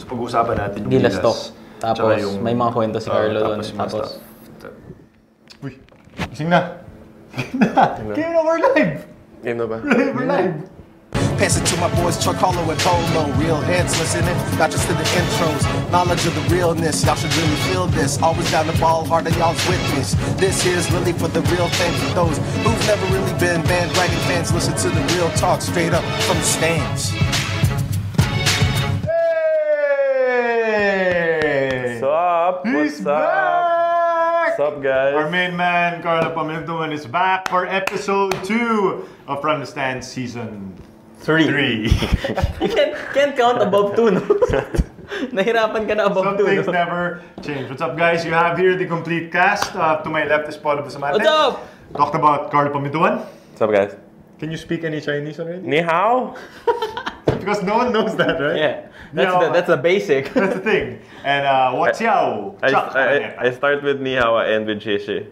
So pag-usapan natin yung Gilas talk. Tsaka Tapos yung, may mga kwento si Carlo doon. Tapos uy, gising na. Game na, we're live! Game na ba? We're live! Pass it to my boys, Carlo and Polo. Real heads listening, not just to the intros. Knowledge of the realness, y'all should really feel this. Always down the ball, hard on y'all's witness. This here's really for the real fans, for those who've never really been bandwagon fans. Listen to the real talk straight up from the stands. Hey! What's up? What's up, guys? Our main man, Carlo Pamintuan, is back for episode 2 of From the Stands Season 3. You can't count above 2, no? Nahirapan ka na above 2, Some things no? never change. What's up, guys? You have here the complete cast. To my left is Paul of the Samante. What's up? Talked about Carlo Pamintuan. What's up, guys? Can you speak any Chinese already? Ni hao? Because no one knows that, right? Yeah, Ni that's the basic. That's the thing. And what's yao? I start with ni hao, I end with shishi.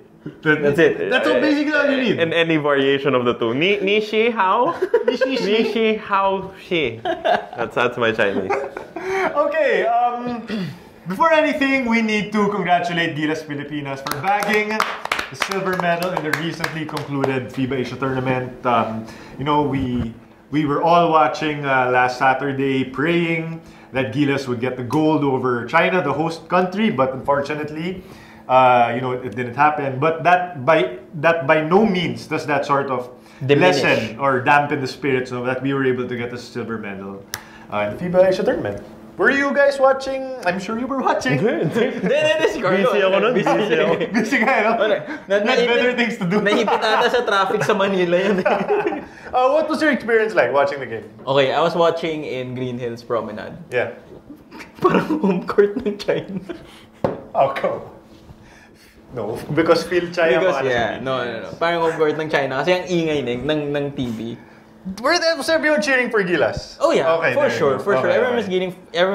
That's it. That's all basically all you need. And any variation of the two. Ni shi hao? Ni shi hao shi. That's my Chinese. Okay, before anything, we need to congratulate Gilas Pilipinas for bagging the silver medal in the recently concluded FIBA Asia tournament. You know, we were all watching last Saturday, praying that Gilas would get the gold over China, the host country, but unfortunately, you know, it didn't happen. But that by no means does that sort of lessen or dampen the spirits of that we were able to get the silver medal in the FIBA Asia tournament. Were you guys watching? I'm sure you were watching. This Carlo. Busy ako nun. Busy ka, no? Had better things to do. Naipit ata sa traffic sa Manila yun. What was your experience like watching the game? Okay, I was watching in Green Hills Promenade. Yeah. Parang home court ng China. How come? No, because Phil China. Because, yeah, no. Parang home court ng China. Kasi ang ingay ng TV. Was everyone cheering for Gilas? Oh yeah, okay, for sure. Everyone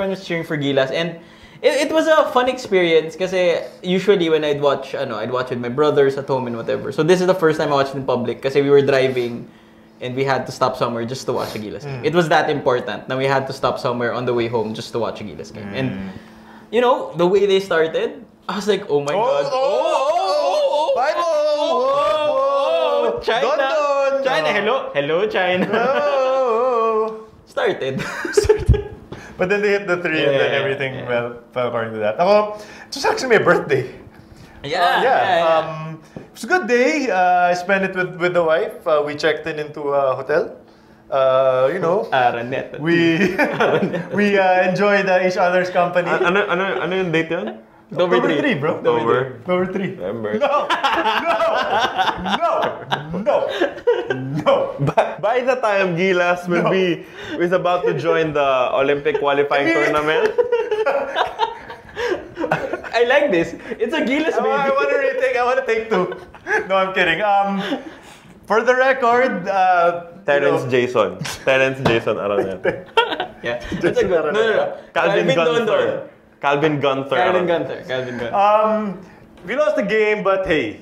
was cheering for Gilas, and it was a fun experience. Kasi usually when I'd watch with my brothers at home and whatever. So this is the first time I watched in public. Kasi we were driving, and we had to stop somewhere just to watch a Gilas game. It was that important. Now we had to stop somewhere on the way home just to watch a Gilas game. And you know the way they started, I was like, oh my god, China, hello, China. No. Started. But then they hit the 3 and then everything fell according to that. Ako, it was actually my birthday. Yeah. It was a good day. I spent it with the wife. We checked into a hotel. You know, we enjoyed each other's company. Ano yung date yan? October 3, bro. October 3. November. No. By the time Gilas is about to join the Olympic qualifying tournament. I like this. It's a Gilas baby. I want to take 2. No, I'm kidding. For the record, Terrence Jason, around yan. Yeah. That's a good. No. Calvin Gunther. We lost the game, but hey,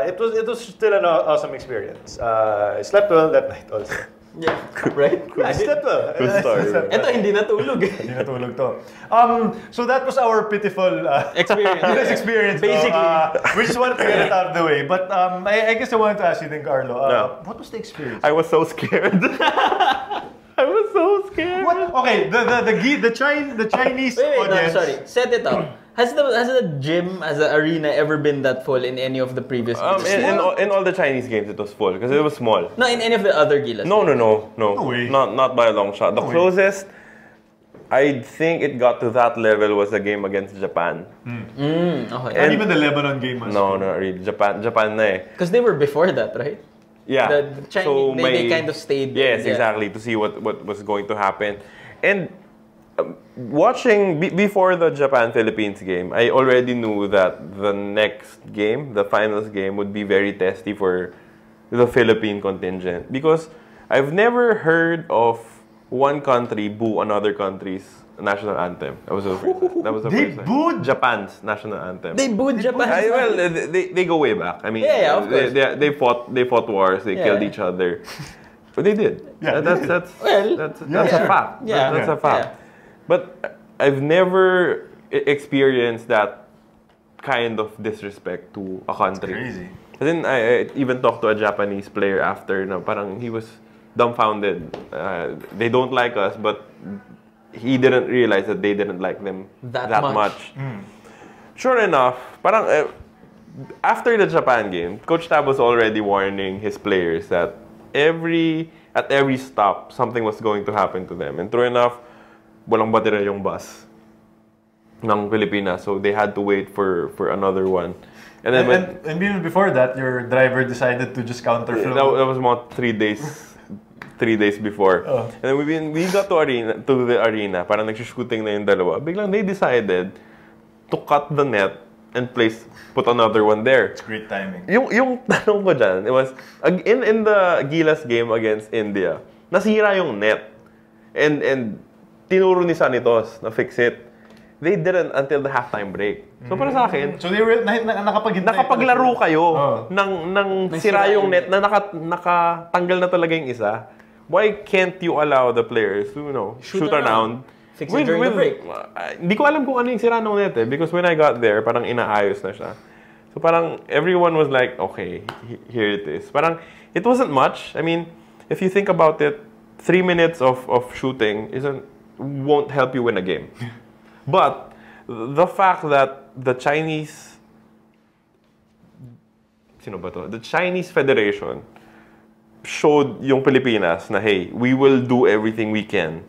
it was still an awesome experience. I slept well that night also. Yeah, right? I slept well. Good story. Ito, hindi natulog. Hindi natulog to. So that was our pitiful experience. Basically. We just wanted to get it out of the way. But I guess I wanted to ask you then, Carlo. What was the experience? I was so scared. I was so scared. What? Okay, the Chinese audience. No, sorry. Set it up. Has the gym, as the arena, ever been that full in any of the previous? In all the Chinese games, it was full because it was small. No, in any of the other Gilas. No. way. Not by a long shot. The closest I think it got to that level was the game against Japan. Okay. Not even the Lebanon game. No, not really. Japan na eh. Because they were before that, right? Yeah. The Chinese, so they kind of stayed. Yes, exactly, to see what was going to happen. And watching before the Japan-Philippines game, I already knew that the next game, the finals game, would be very testy for the Philippine contingent. Because I've never heard of one country boo another country's national anthem. That was the first time. They booed Japan's national anthem. They booed Japan. Well, they go way back. I mean, of course. They fought wars. They killed each other. But they did. Yeah, that's a fact. Yeah. That's a fact. Yeah. But I've never experienced that kind of disrespect to a country. It's crazy. And then I even talked to a Japanese player after, na parang he was dumbfounded. They don't like us, but he didn't realize that they didn't like them that much. Sure enough, parang after the Japan game, Coach Tab was already warning his players that at every stop, something was going to happen to them. And true enough, walang batera yung bus ng Pilipinas, so they had to wait for another one. And then and even before that, your driver decided to just counterflow. That was about 3 days before. Oh. And then we got to the arena, parang nagsushooting na yung dalawa. Biglang they decided to cut the net and put another one there. It's great timing. Yung tanong ko dyan, it was, in the Gilas game against India, nasira yung net. And tinuro ni Sanitos na fix it. They didn't until the halftime break. So para sa akin, So they were nakapaghintay. nakapaglaro kayo Oh. ng sira yung net na nakatanggal na talaga yung isa. Why can't you allow the players to, shoot around? Fix it during the break. Hindi ko alam kung ano yung sira ng net because when I got there, parang inaayos na siya. So parang everyone was like, okay, here it is. Parang it wasn't much. I mean, if you think about it, 3 minutes of shooting won't help you win a game. But the fact that the Chinese Federation showed yung Pilipinas na, hey, we will do everything we can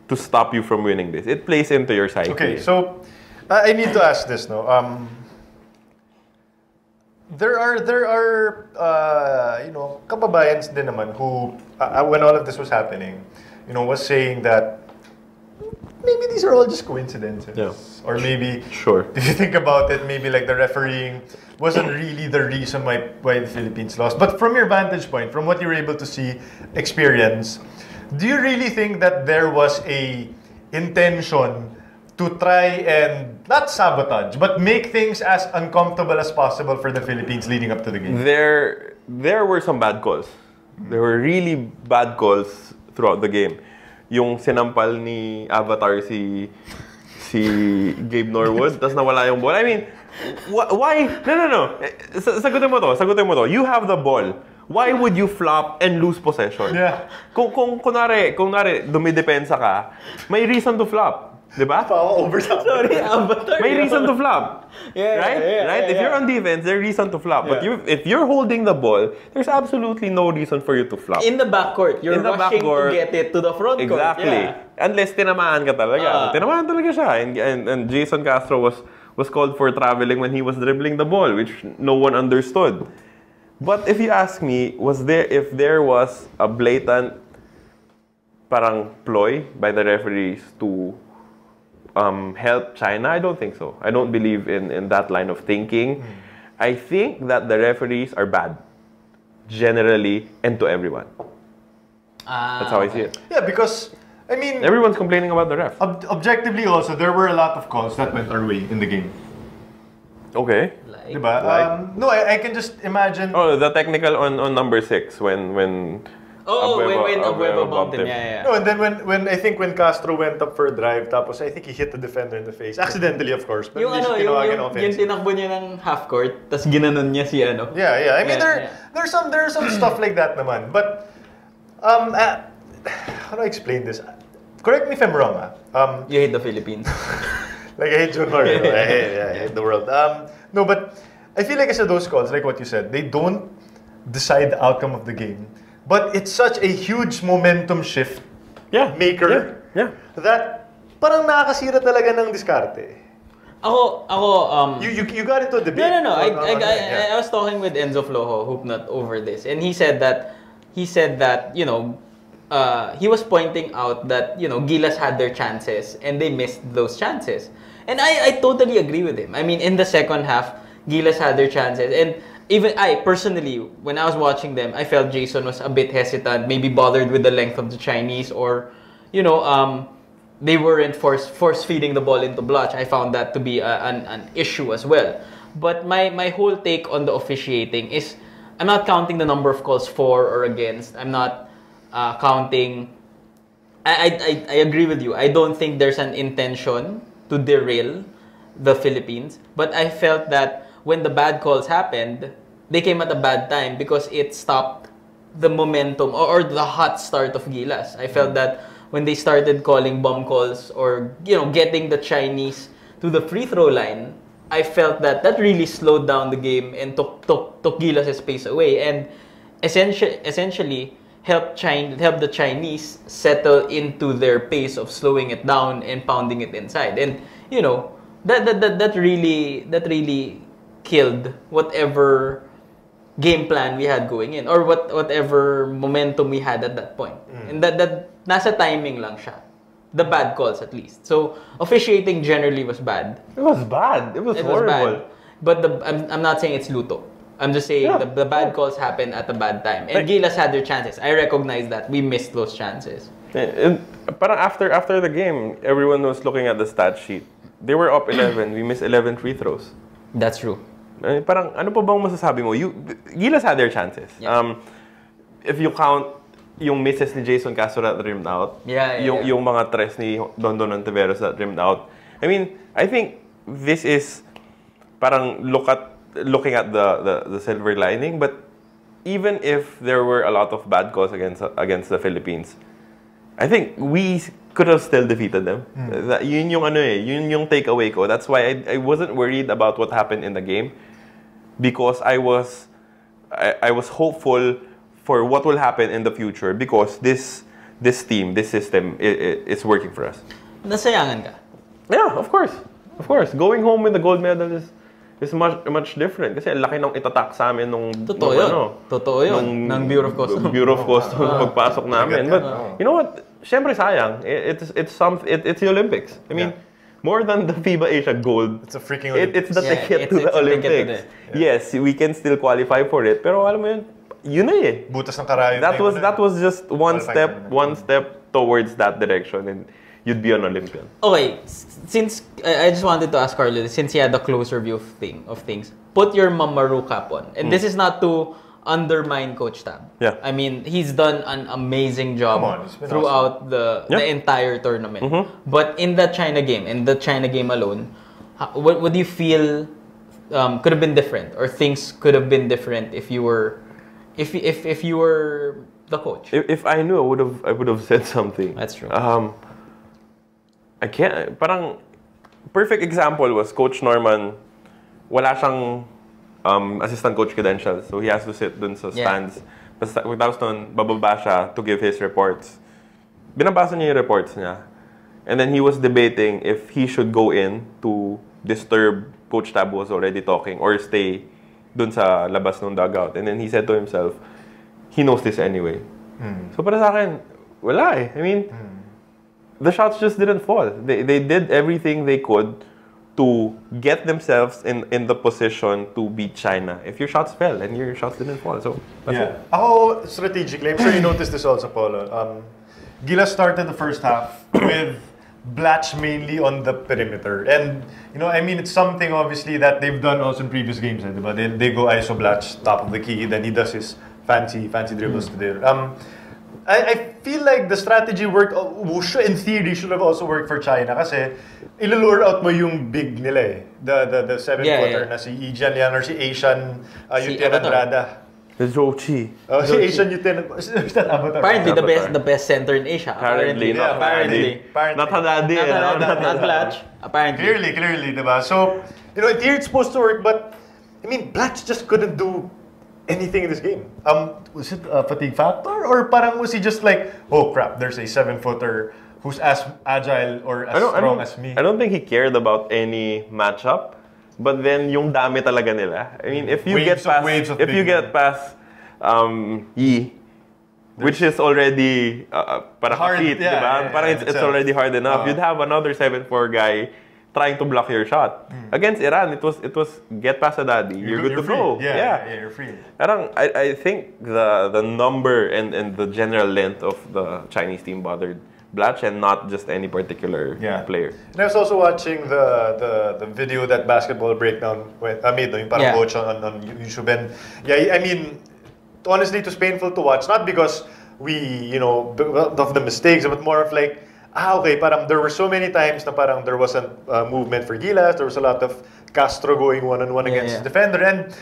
to stop you from winning this. It plays into your psyche. Okay, so I need to ask this, no? There are kababayans din naman who when all of this was happening, was saying that maybe these are all just coincidences. Yeah. Or maybe, Sure. if you think about it, maybe like the refereeing wasn't really the reason why the Philippines lost. But from your vantage point, from what you were able to see, experience, do you really think that there was a intention to try and not sabotage, but make things as uncomfortable as possible for the Philippines leading up to the game? There were some bad calls. There were really bad calls throughout the game. Yung sinampal ni Avatar si Gabe Norwood, tas nawala yung ball. I mean, why? No. Sagutin mo to. You have the ball. Why would you flop and lose possession? Yeah. Kung kunwari dumidepensa ka, may reason to flop. Diba? Overtime. Sorry, Avatar. May reason to flop. Right? If you're on defense, there's reason to flop. But if you're holding the ball, there's absolutely no reason for you to flop. In the backcourt, you're rushing to get it to the front court. Exactly. Yeah. Unless tinamaan ka talaga. Tinamaan talaga siya. And Jason Castro was called for traveling when he was dribbling the ball, which no one understood. But if you ask me, if there was a blatant parang ploy by the referees to help China, I don't think so. I don't believe in that line of thinking. I think that the referees are bad, generally, and to everyone. That's how I see it. Yeah, because, I mean, Everyone's complaining about the ref. objectively also, there were a lot of calls that went our way in the game. Okay. Like, Diba? No, I can just imagine. Oh, the technical on number 6 when when Abueva bumped him. Yeah. No, and then when Castro went up for a drive, tapos I think he hit the defender in the face. Accidentally, of course. But Yung yung tinakbo niya ng half court, tas ginanon niya si ano. Yeah. I mean, there's some stuff like that naman. But, how do I explain this? Correct me if I'm wrong, You hate the Philippines. Like, I hate Junior. I hate the world. No, but I feel like as those calls, like what you said, they don't decide the outcome of the game. But it's such a huge momentum shift maker that parang nakakasira talaga ng diskarte. You got into a debate. No. I was talking with Enzo Flojo, Hoopnut, over this, and he said that he was pointing out that Gilas had their chances and they missed those chances, and I totally agree with him. I mean, in the second half, Gilas had their chances, and even I personally, when I was watching them, I felt Jason was a bit hesitant, maybe bothered with the length of the Chinese, or they weren't force feeding the ball into Blotch. I found that to be an issue as well. But my whole take on the officiating is, I'm not counting the number of calls for or against. I'm not counting I agree with you. I don't think there's an intention to derail the Philippines, but I felt that when the bad calls happened, they came at a bad time because it stopped the momentum or the hot start of Gilas. I felt that when they started calling bomb calls or getting the Chinese to the free throw line, I felt that really slowed down the game and took Gilas' pace away and essentially helped the Chinese settle into their pace of slowing it down and pounding it inside. And that really killed whatever game plan we had going in or whatever momentum we had at that point. And that nasa timing lang siya. The bad calls at least. So officiating generally was bad. It was bad. It was horrible. Bad. But I'm not saying it's luto. I'm just saying the bad calls happened at a bad time. And Gilas had their chances. I recognize that. We missed those chances. Parang after the game, everyone was looking at the stat sheet. They were up 11. We missed 11 free throws. That's true. Parang ano pa bang masasabi mo? Gilas had their chances. Yeah. If you count yung misses ni Jason Castro that rimmed out, yung mga tres ni Dondon Ontiveros that rimmed out. I mean, I think this is parang looking at the silver lining, but even if there were a lot of bad calls against the Philippines, I think we could have still defeated them. Yun yung takeaway ko. That's why I wasn't worried about what happened in the game because I was hopeful for what will happen in the future because this team, this system is working for us. Nasayangan ka? Yeah, of course. Of course. Going home with the gold medal is much different kasi laki ng itatak sa amin nung Totoo yun. Ng Bureau of Customs. Bureau of Customs pagpasok namin. But you know what? Syempre sayang. It's the Olympics. I mean, more than the FIBA Asia gold. It's a freaking Olympics. It's the ticket to the Olympics. Yes, we can still qualify for it. Pero alam mo yun na eh. Butas ng karayo. That was just one step towards that direction and you'd be an Olympian. Okay, since I just wanted to ask Carlo, since he had a closer view of things, put your Mamaru cap on. And this is not to undermine Coach Tab. Yeah. I mean, he's done an amazing job throughout the entire tournament. But in the China game alone, what do you feel could have been different or things could have been different if you were the coach? If I knew, I would have said something. That's true. I can't. Parang perfect example was Coach Norman. Wala siyang assistant coach credentials, so he has to sit dun sa stands. Tapos nun, bababa siya to give his reports. Binabasa niya yung reports niya. And then he was debating if he should go in to disturb Coach Tab was already talking or stay dun sa labas ng dugout. And then he said to himself, he knows this anyway. So para sa akin, wala eh. I mean, the shots just didn't fall. They did everything they could to get themselves in the position to beat China. If your shots fell and your shots didn't fall, so that's it. Ako, strategically, I'm sure you noticed this also, Paulo. Gilas started the first half with Blatch mainly on the perimeter. And, I mean, it's something obviously that they've done also in previous games. They go ISO Blatch, top of the key, then he does his fancy dribbles to there. I feel like the strategy worked, in theory, should have also worked for China kasi ilulure out mo yung big nila eh. The 7-footer na si Ijan yan or si Asian Yuten Andrada. The Jochi. Si Asian Yuten. Is that Avatar? Apparently the best center in Asia. Apparently. Not Hadadi. Not Blatch. Apparently. Clearly, diba? So, in theory it's supposed to work, but I mean, Blatch just couldn't do anything in this game. Was it a fatigue factor? Or parang was he just like, oh crap, there's a 7-footer who's as agile or as strong as me? I don't think he cared about any matchup. But then yung dami talaga nila. I mean, if you get past Yi, which is already para hard, parang it's already hard enough. You'd have another 7'4" guy trying to block your shot. Against Iran, it was get past a daddy. You're good to go. Yeah, you're free. I think the number and the general length of the Chinese team bothered Blatch and not just any particular player. And I was also watching the video that Basketball Breakdown made, yung parang coach on YouTube. And I mean, honestly, it was painful to watch. Not because of the mistakes, but more of like, okay, parang there were so many times na parang there wasn't movement for Gilas. There was a lot of Castro going one-on-one against his defender. And,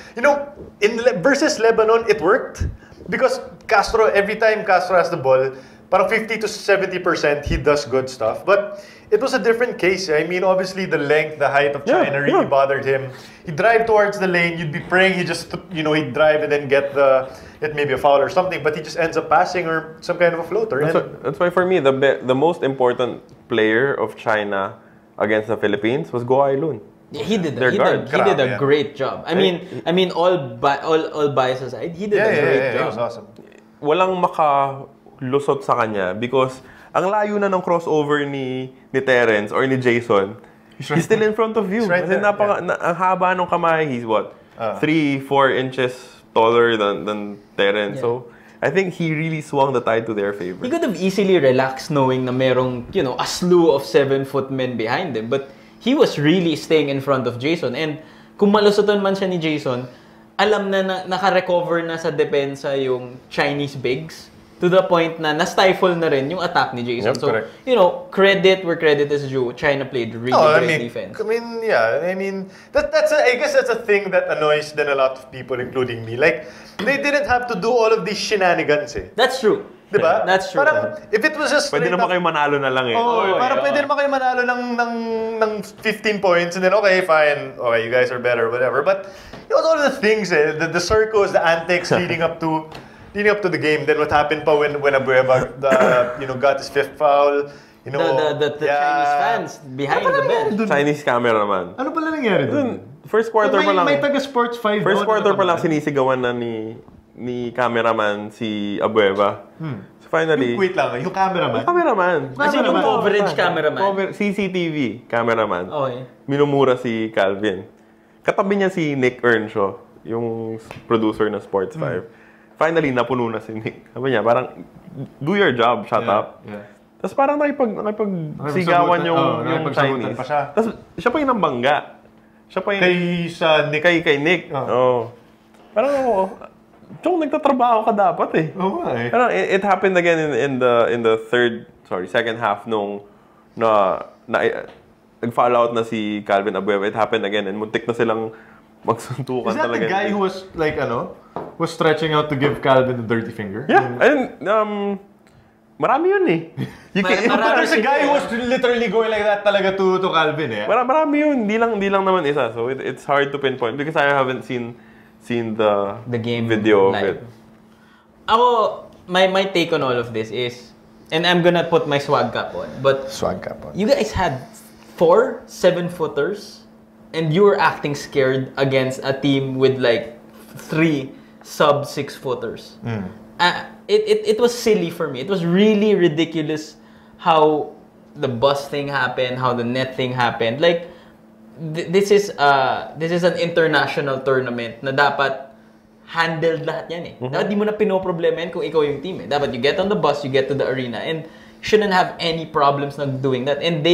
versus Lebanon, it worked. Because Castro, every time Castro has the ball, parang 50 to 70%, he does good stuff. But it was a different case. I mean, obviously, the length, the height of China really bothered him. He'd drive towards the lane, you'd be praying he just, he'd drive and then get maybe a foul or something, but he just ends up passing or some kind of a floater. That's why for me, the most important player of China against the Philippines was Go Ailun. Yeah, he did a great job. I mean, all bias aside, he did a great job. He was awesome. Walang makalusot sa kanya because ang layo na ng crossover ni Terence or ni Jason. He's still in front of you. Right there, ang haba ng kamay. He's what? 3-4 inches taller than Terence. Yeah. So I think he really swung the tide to their favor. He could have easily relaxed knowing na merong, a slew of 7-foot men behind him. But he was really staying in front of Jason. And kung malusotan man siya ni Jason, alam na naka-recover na sa depensa yung Chinese bigs to the point na na-stifle na rin yung attack ni Jason. Yep, so, correct. credit where credit is due. China played really great defense. I guess that's a thing that annoys then a lot of people, including me. Like, they didn't have to do all of these shenanigans eh. That's true. Diba? That's true. Parang, if it was just Pwede naman kayo manalo na lang eh. Parang pwede naman kayo manalo ng 15 points and then, okay, fine. Okay, you guys are better, whatever. But, all of the things eh, the circles, the antics leading up to the game. Then what happened pa when Abueva got his fifth foul. The Chinese fans behind the bench. Chinese cameraman. Ano pala nangyari doon? First quarter pa lang. May taga Sports 5. First quarter pa lang sinisigawan na ni cameraman si Abueva. So finally, Wait lang, yung cameraman? Kasi yung coverage cameraman. CCTV cameraman. Okay. Minumura si Calvin. Katabi niya si Nick Earnshaw, yung producer ng Sports 5. Finally, napuno na si Nick. Sabi niya, parang, do your job, shut up. Yeah. Tapos parang nakipagsigawan yung Chinese. Pa siya. Tapos siya pa yung nambangga. Siya pa yung... Kay Nick. Parang Chong, nagtatrabaho ka dapat eh. Oo nga eh. Parang it happened again in the second half nung nag-fall out na si Calvin Abueva. It happened again and muntik na silang magsuntukan talaga. Is that the guy who was like, was stretching out to give Calvin the dirty finger? Yeah. And, marami yun eh. There's a guy who was literally going like that talaga to Calvin eh. Marami yun. Di lang naman isa. So it's hard to pinpoint because I haven't seen the game video live. of it. Ako, my take on all of this is, and I'm gonna put my swag cap on, but you guys had 4 7-footers and you were acting scared against a team with like 3 sub 6-footers. It was silly for me. It was really ridiculous how the bus thing happened, how the net thing happened. Like, this is an international tournament na dapat handled lahat yan eh. Dapat di mo na pinoproblema yan kung ikaw yung team eh. Dapat you get on the bus, you get to the arena, and shouldn't have any problems na doing that. And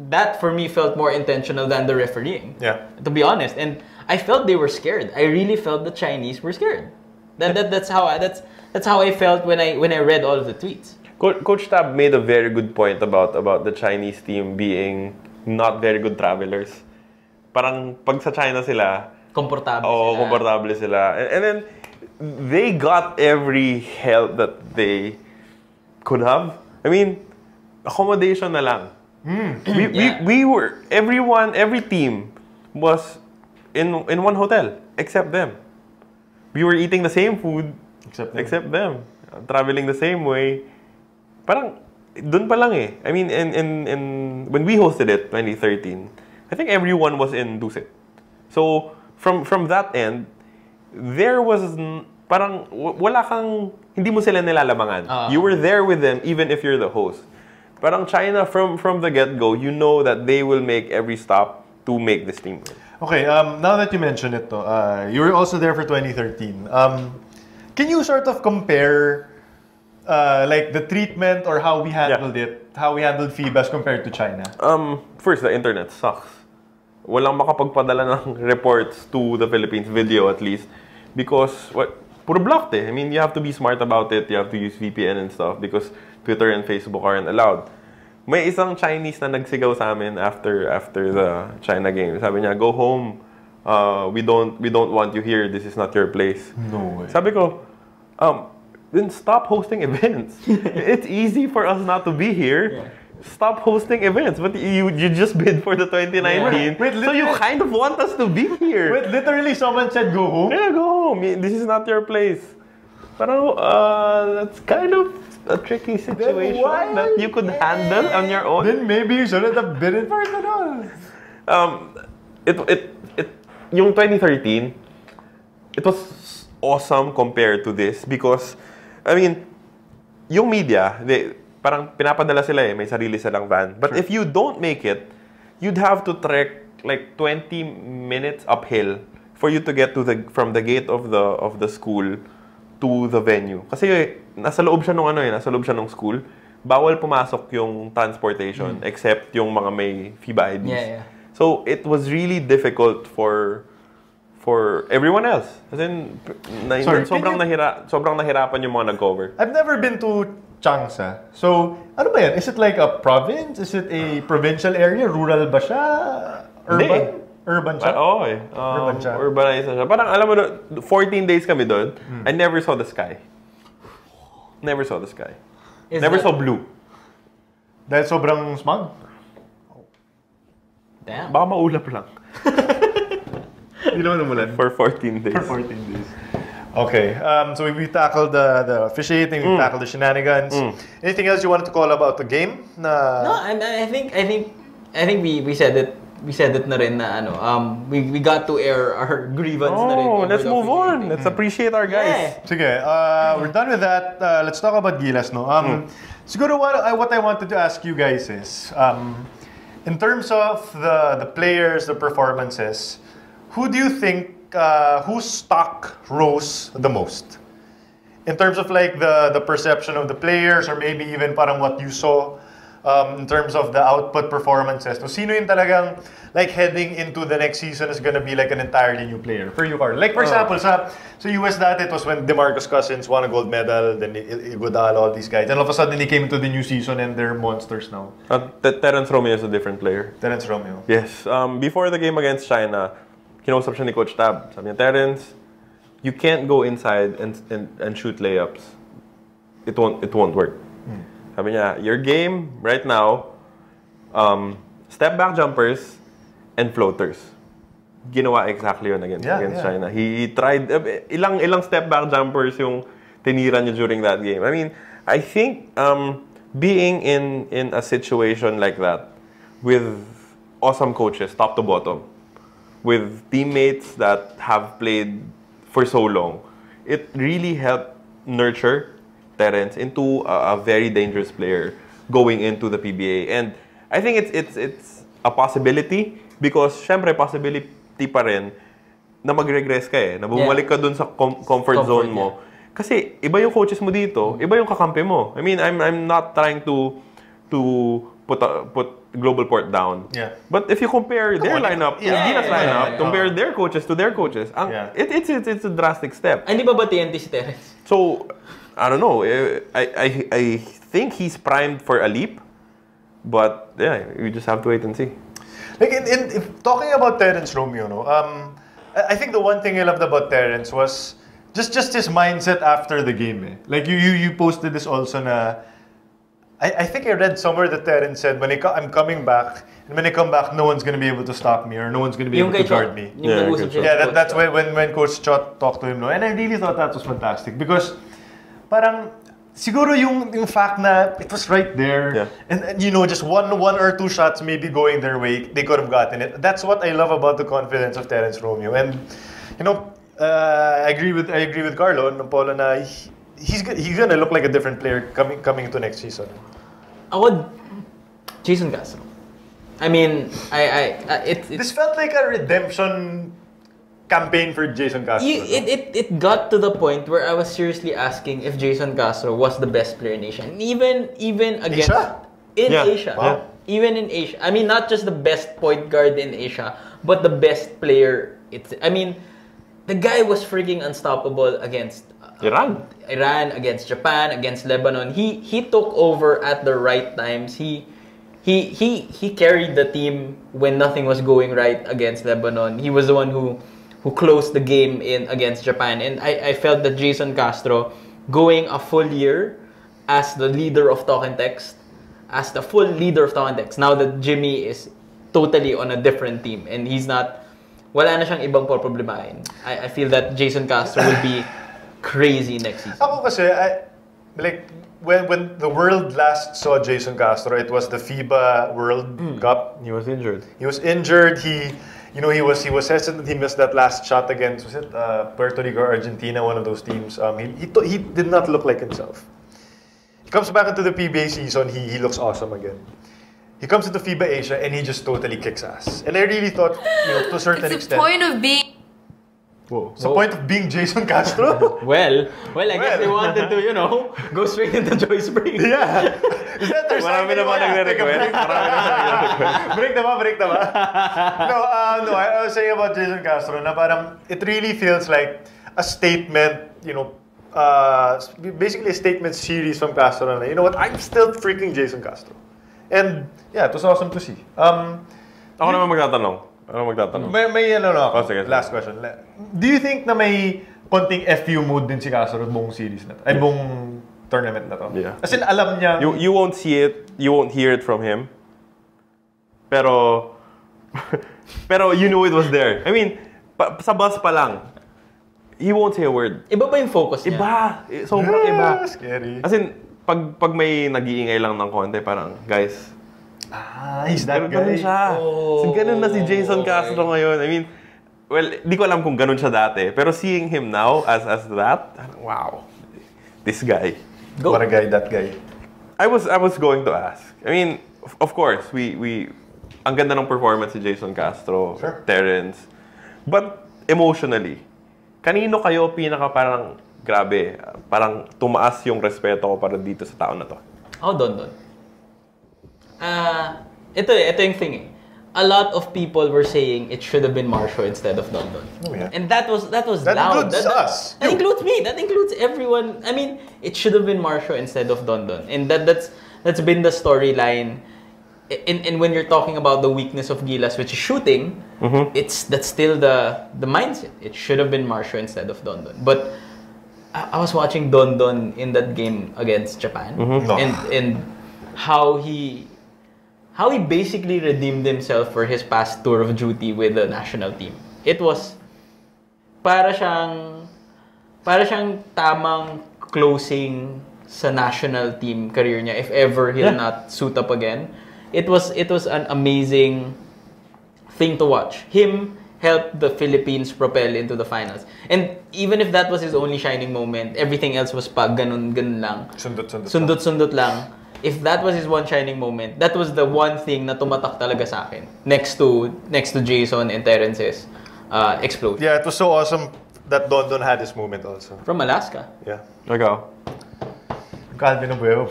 that for me felt more intentional than the refereeing. Yeah. To be honest. And I felt they were scared. I really felt the Chinese were scared. That's how I felt when I read all of the tweets. Coach Tab made a very good point about the Chinese team being not very good travelers. Parang pag sa China sila, komportable sila. And then they got every help that they could have. I mean, accommodation na lang. Every team was in one hotel except them. We were eating the same food except them. Traveling the same way. Parang dun pa lang eh. I mean, in when we hosted it 2013, I think everyone was in Dusit. So from that end, there was parang wala kang hindi mo sila nilalabangan. You were there with them even if you're the host. Parang China from the get-go, you know that they will make every stop to make this team win. Okay, now that you mention it, you were also there for 2013. Can you sort of compare like the treatment or how we handled it, how we handled FIBA as compared to China? First, the internet sucks. Walang makapagpadala ng reports to the Philippines, video at least, because puro blocked eh. I mean, you have to be smart about it. You have to use VPN and stuff because Twitter and Facebook aren't allowed. May isang Chinese na nagsigaw sa amin after the China game. Sabi niya, go home. We don't want you here. This is not your place. No way. Sabi ko, then stop hosting events. It's easy for us not to be here. Yeah. Stop hosting events. But you just bid for the 2019. Yeah. Wait, so you kind of want us to be here. Wait, literally someone said go home? Yeah, go home. This is not your place. Parang, that's kind of a tricky situation that you could handle on your own. Then maybe you shouldn't have bid for it at all. Yung 2013, it was awesome compared to this because, I mean, yung media, parang pinapadala sila eh, may sarili silang van. But if you don't make it, you'd have to trek like 20 minutes uphill for you to get to from the gate of the school to the venue. Kasi nasa loob siya nung school. Bawal pumasok yung transportation except yung mga may FIBA IDs. Yeah. So it was really difficult for everyone else. As in, sobrang nahirapan yung mga nag-cover. I've never been to Changsha. So, ano ba yan? Is it like a province? Is it a provincial area? Rural ba siya? Urban? Urban siya? Oo eh. Urban siya. Urbanized siya. Parang alam mo, 14 days kami doon. I never saw the sky. Never saw the sky. Never saw blue. Dahil sobrang smog? Damn. Baka maulap lang. Hindi naman umulan. For 14 days. For 14 days. Okay, so we tackled the officiating, we tackled the shenanigans. Anything else you wanted to call about the game? No, I think we said it. We said it na rin na we got to air our grievance na rin. Oh, let's move on. Let's appreciate our guys. Yeah. Sige, we're done with that. Let's talk about Gilas, no? Siguro what I wanted to ask you guys is, in terms of the players, the performances, who do you think whose stock rose the most? In terms of like the perception of the players or maybe even parang what you saw in terms of the output performances. So, sino yung talagang like heading into the next season is gonna be like an entirely new player? For you, Carlo. Like for example, sa US dati, it was when DeMarcus Cousins won a gold medal, then Iguodala, all these guys. And all of a sudden, they came into the new season and they're monsters now. Terence Romeo is a different player. Terence Romeo. Yes. Before the game against China, kinausap siya ni Coach Tab. Sabi niya, Terence, you can't go inside and shoot layups. It won't work. Sabi niya, your game right now, step back jumpers and floaters. Ginawa exactly yun against China. He tried ilang step back jumpers yung tinira niya during that game. I mean, I think being in a situation like that with awesome coaches, top to bottom, with teammates that have played for so long, it really helped nurture Terence into a very dangerous player going into the PBA. And I think it's a possibility because syempre possibility pa rin na mag-regress ka eh, na bumalik ka dun sa comfort zone mo. Kasi iba yung coaches mo dito, iba yung kakampi mo. I mean, I'm not trying to put Global Port down. Yeah. But if you compare their lineup to Gilas lineup, compare their coaches to their coaches, it's a drastic step. Hindi ba TNT si Terence? So, I don't know. I think he's primed for a leap, but yeah, we just have to wait and see. Like if talking about Terence Romeo, no, I think the one thing I loved about Terence was just his mindset after the game. Eh. Like you posted this also na. I think I read somewhere that Terence said, I'm coming back, and when I come back, no one's going to be able to stop me, or no one's going to be able to guard me. That's when Coach Chot talked to him. No? And I really thought that was fantastic, because parang, siguro yung fact na it was right there, and you know, just one or two shots maybe going their way, they could have gotten it. That's what I love about the confidence of Terence Romeo. And, you know, I agree with Carlo and Polo na he's gonna look like a different player coming into next season. Jason Castro. I mean, this felt like a redemption campaign for Jason Castro. It got to the point where I was seriously asking if Jason Castro was the best player in Asia, and even against Asia. Wow. Even in Asia. I mean, not just the best point guard in Asia, but the best player. I mean, the guy was freaking unstoppable against Iran, against Japan, against Lebanon. He took over at the right times. He carried the team when nothing was going right against Lebanon. He was the one who closed the game in against Japan. And I felt that Jason Castro, going a full year as the leader of Talk and Text, as the full leader of Talk and Text, now that Jimmy is totally on a different team and he's not, wala na siyang ibang problemahin. I feel that Jason Castro will be crazy next season. Ako kasi, like, when the world last saw Jason Castro, it was the FIBA World Cup. He was injured. He was injured. He was hesitant. He missed that last shot against, was it Puerto Rico or Argentina, one of those teams. He did not look like himself. He comes back into the PBA season. He looks awesome again. He comes into FIBA Asia and he just totally kicks ass. And I really thought, to a certain It's the extent. point of being. Whoa. It's the point of being Jason Castro. Well, I guess they wanted to, go straight into Joy Spring. Yeah. Is that their Marami naman nagre-request. Break na ba? No, I was saying about Jason Castro na parang it really feels like a statement, basically a statement series from Castro na, you know what, I'm still freaking Jason Castro. And yeah, it was awesome to see. Ako naman magtatanong. May ako. Sige. Last question. Do you think na may konting FU mood din si Castro buong series na to? Ay, buong tournament na to? Yeah. As in, alam niya... You won't see it, you won't hear it from him. Pero you know it was there. I mean, sa bus pa lang, he won't say a word. Iba ba yung focus niya? Iba! Sobrang iba. Scary. As in, pag may nag-iingay lang ng konti, parang, guys, he's that guy. Ganun siya. So, ganun na si Jason Castro ngayon. I mean, well, di ko alam kung ganun siya dati. Pero seeing him now as that, wow. This guy. Go. What a guy, that guy. I was going to ask. I mean, of course, we ang ganda ng performance si Jason Castro, sure. Terrence. But emotionally, kanino kayo pinaka parang grabe, parang tumaas yung respeto ko para dito sa tao na to? Don. Ito yung thing eh. A lot of people were saying it should have been Marcio instead of Don. Oh, yeah. And that was that loud. Includes us. That includes me. That includes everyone. I mean, it should have been Marcio instead of Don. And that's been the storyline. And when you're talking about the weakness of Gilas, which is shooting, that's still the mindset. It should have been Marcio instead of Don. But I was watching Don in that game against Japan, and how he basically redeemed himself for his past tour of duty with the national team. It was para siyang tamang closing sa national team career niya if ever he'll not suit up again. It was an amazing thing to watch. Him helped the Philippines propel into the finals. And even if that was his only shining moment, everything else was ganun lang. Sundot lang. If that was his one shining moment, that was the one thing na tumatak talaga sa akin. Next to Jason and Terrence's explosion. Yeah, it was so awesome that Don had this moment also. From Alaska. Yeah. Ikaw? Calvin Abuelo.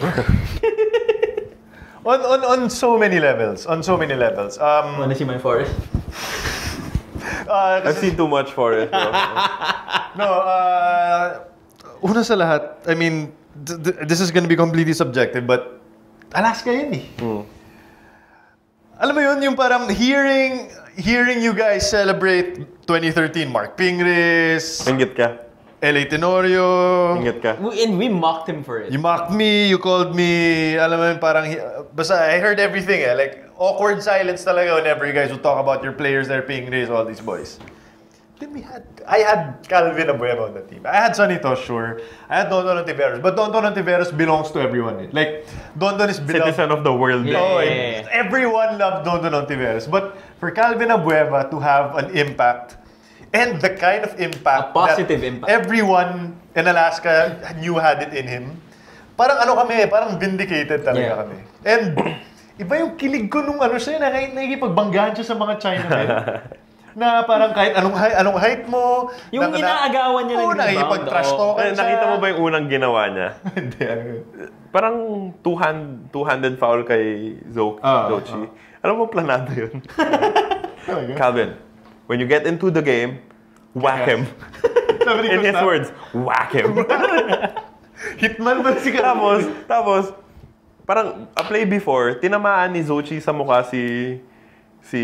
on so many levels. Wanna see my forest? I've seen too much for it. Una sa lahat, I mean, this is gonna be completely subjective, but Alaska yun eh. Alam mo yun, yung parang hearing you guys celebrate 2013, Mark Pingris, Ingit ka. LA Tenorio. Ingit ka. And we mocked him for it. You mocked me, you called me, alam mo yun, parang, basta I heard everything eh. Like, awkward silence talaga whenever you guys would talk about your players there, Pingris, all these boys. Then I had Calvin Abuelo on the team. I had Sonny Toshur. I had Don Ontiveros. But Don Ontiveros belongs to everyone. Eh. Like, Don is beloved. Citizen of the world. Yeah. Everyone loved Don Ontiveros. But for Calvin Abuelo to have an impact, and the kind of impact, a positive impact, everyone in Alaska knew had it in him, parang parang vindicated talaga kami. And iba yung kilig ko nung siya, nakikipagbanggahan siya sa mga Chinamen. Na parang kahit anong height mo. Yung inaagawan niya ng rebound. Nakikipag-trash talkan siya. Nakita mo ba yung unang ginawa niya? Hindi. Parang two-handed foul kay Zochi. Alam mo, planado yun. Calvin, when you get into the game, whack him. In his words, whack him. Hitman ba si Calvin? Tapos, parang a play before, tinamaan ni Zochi sa mukha si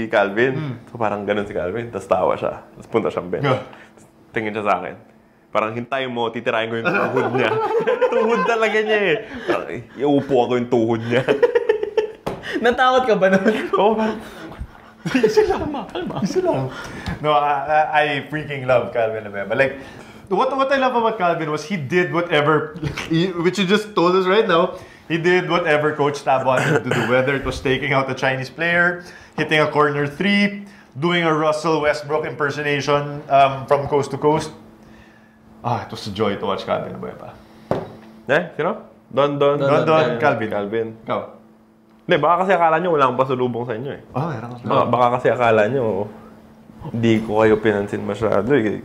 Calvin. So parang ganun si Calvin. Tapos tawa siya. Tapos punta siyang bench. Tingin siya sa akin. Parang hintayin mo, titirahin ko yung tuhod niya. Tuhod talaga niya eh. Parang, iupo ako yung tuhod niya. Natakot ka ba nun? Oo, parang, Isa lang. No, I freaking love Calvin Abeba. Like, what I love about Calvin was he did whatever, which you just told us right now, he did whatever Coach Tab wanted him to do. Whether it was taking out a Chinese player, hitting a corner three, doing a Russell Westbrook impersonation from coast to coast. It was a joy to watch Calvin Abeba. Sino? Don, Calvin. Ikaw? Hindi, baka kasi akala nyo wala akong pasulubong sa inyo eh. Meron ka. Baka kasi akala nyo, hindi ko kayo pinansin masyado eh.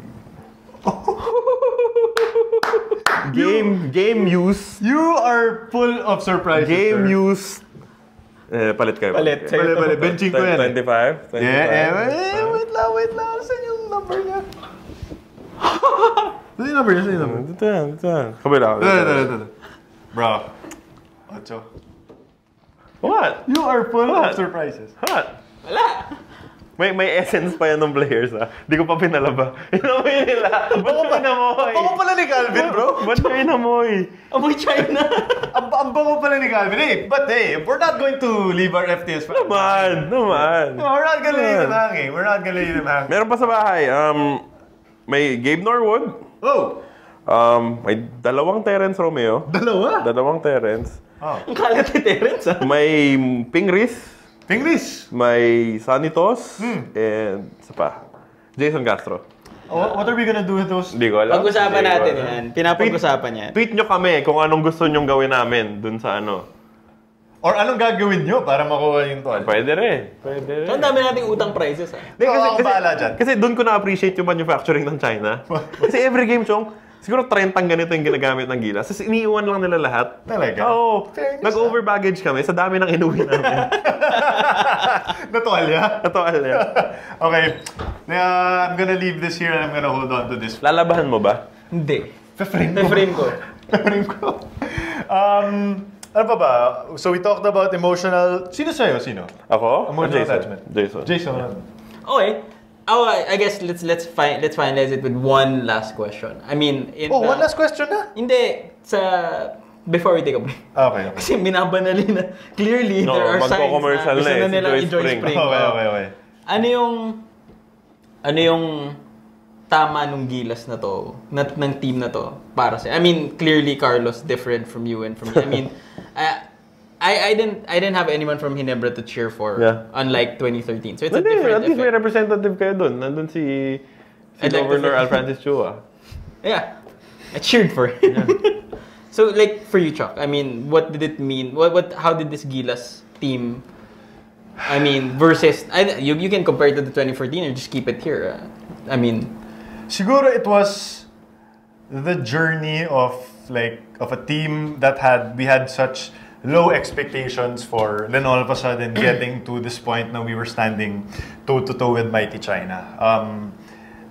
Game use. You are full of surprises, Game sir. use. Palit kayo. Palit. Benching ko yan. 25? Wait lang. Saan yung number niya? Saan yung number niya? Dito yan. Kabila. Bro. Ocho. What? You are full of surprises. What? Wala. May essence pa yan ng players Di ko pa pinalaba. Inamoy nila. Ba't nyo inamoy? Ang bango pala ni Calvin, bro. Ba't nyo inamoy? Amoy China. Ang bango pala ni Calvin. But we're not going to leave our FTS. Naman. No, we're not gonna leave him hanging. Meron pa sa bahay. May Gabe Norwood. Oh! May dalawang Terence Romeo. Dalawang Terence. Ang kalat ni Terence, May Pingris. May Sanitos. And isa pa. Jason Castro. What are we gonna do with those? Hindi ko alam. Pag-usapan natin yan. Pinapag-usapan yan. Tweet nyo kami kung anong gusto nyong gawin namin dun sa ano. Or anong gagawin nyo para makuha yung tol? Pwede rin. So, ang dami nating utang prices, Ako bahala dyan. Kasi dun ko na-appreciate yung manufacturing ng China. Kasi every game, Chong, siguro 30 ganito yung ginagamit ng Gilas. Tapos iniiwan lang nila lahat. Talaga? Oo. Nag-over baggage kami sa dami ng inuwi namin. Natuwalya? Natuwalya. Okay. I'm gonna leave this here and I'm gonna hold on to this. Lalabahan mo ba? Hindi. Frame ko. Ano pa ba? So we talked about emotional... Sino sa'yo? Sino? Ako? Emotional Jason. attachment. Jason. Okay. I guess let's finalize it with one last question. I mean, one last question na? Hindi before we take a break. Okay. Kasi binabanali na clearly there are signs magko-commercial na gusto na nila Joy i-Joy Spring. Spring. Okay. Ano yung tama nung Gilas na to, ng team na to para sa? I mean, clearly Carlos different from you and from me. I mean, I didn't have anyone from Ginebra to cheer for, unlike 2013. So it's a different At least may effect. representative kayo dun. Nandun si Governor Al Francis Chua. Yeah, I cheered for him. Yeah. So like for you, Chuck, I mean, what did it mean? How did this Gilas team? I mean, versus you can compare it to the 2014 or just keep it here. I mean, siguro it was the journey of a team that we had such low expectations for, then all of a sudden getting to this point now we were standing toe to toe with mighty China.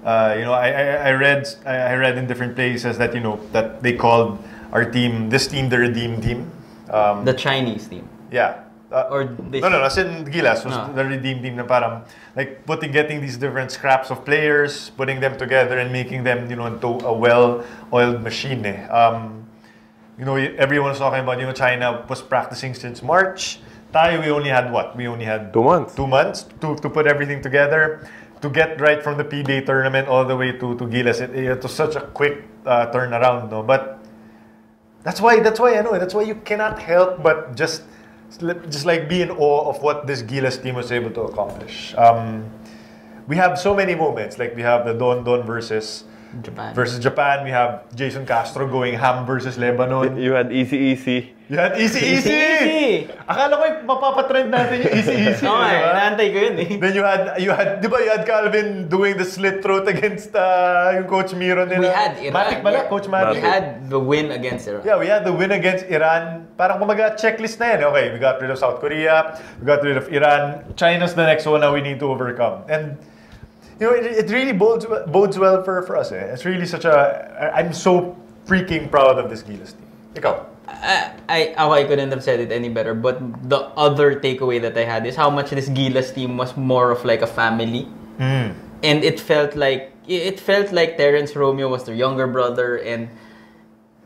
I read in different places that that they called this team the Redeem Team. The Chinese team. Yeah. No, as in Gilas was the Redeem Team na parang getting these different scraps of players, putting them together and making them into a well-oiled machine. Everyone was talking about China was practicing since March. Tayo, we only had what? We only had 2 months. 2 months to put everything together, to get right from the PBA tournament all the way to Gilas. It was such a quick turnaround, no? But that's why you cannot help but just be in awe of what this Gilas team was able to accomplish. We have so many moments. Like we have the Don versus Japan. We have Jason Castro going ham versus Lebanon. You had Easy. You had Easy. Akala ko mapapatrend natin yung Easy. Okay, naantay ko yun eh. Then you had Calvin doing the slit throat against yung Coach Miro nila. We had Iran. Matic pala, Coach Matic. We had the win against Iran. Yeah, we had the win against Iran. Parang kumaga checklist na yan. Okay, we got rid of South Korea. We got rid of Iran. China's the next one that we need to overcome. And you know, it really bodes well for us. It's really such a. I'm so freaking proud of this Gilas team. Ikaw? I couldn't have said it any better. But the other takeaway that I had is how much this Gilas team was more of like a family, and it felt like Terence Romeo was their younger brother, and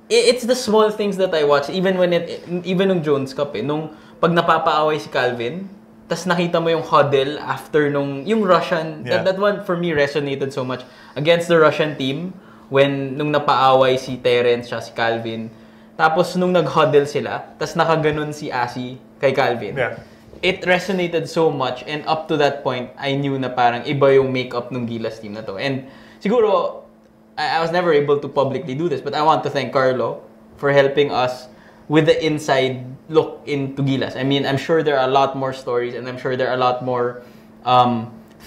it's the small things that I watch. Even nung Jones Cup, nung pag napapaaway si Calvin, tas nakita mo yung huddle after yung Russian. That one for me resonated so much against the Russian team nung napaaway si Terence siya si Calvin. Tapos nung nag-huddle sila, tas nakaganon si Asi kay Calvin. Yeah. It resonated so much, and up to that point, I knew na parang iba yung makeup ng Gilas team na to. And siguro, I was never able to publicly do this, but I want to thank Carlo for helping us with the inside look into Gilas. I mean, I'm sure there are a lot more stories, and I'm sure there are a lot more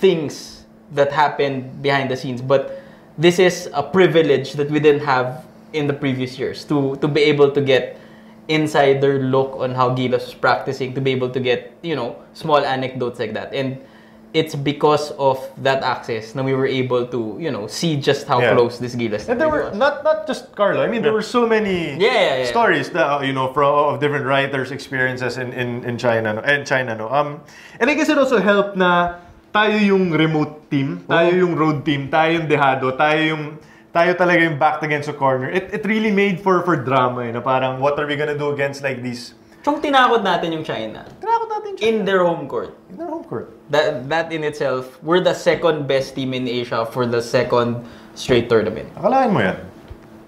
things that happened behind the scenes, but this is a privilege that we didn't have in the previous years, to be able to get insider look on how Gilas was practicing, to be able to get, small anecdotes like that. And it's because of that access that we were able to, see just how close this Gilas and there were was. not just Carlo. I mean, there were so many stories that of different writers' experiences in China, no? And I guess it also helped na tayo yung remote team, tayo yung road team, tayo yung dehado, tayo talaga yung backed against the corner. It really made for drama, na parang what are we gonna do against like these? Chung tinakot natin yung China. In their home court. In their home court. That in itself, we're the second best team in Asia for the second straight tournament. Akalain mo yan?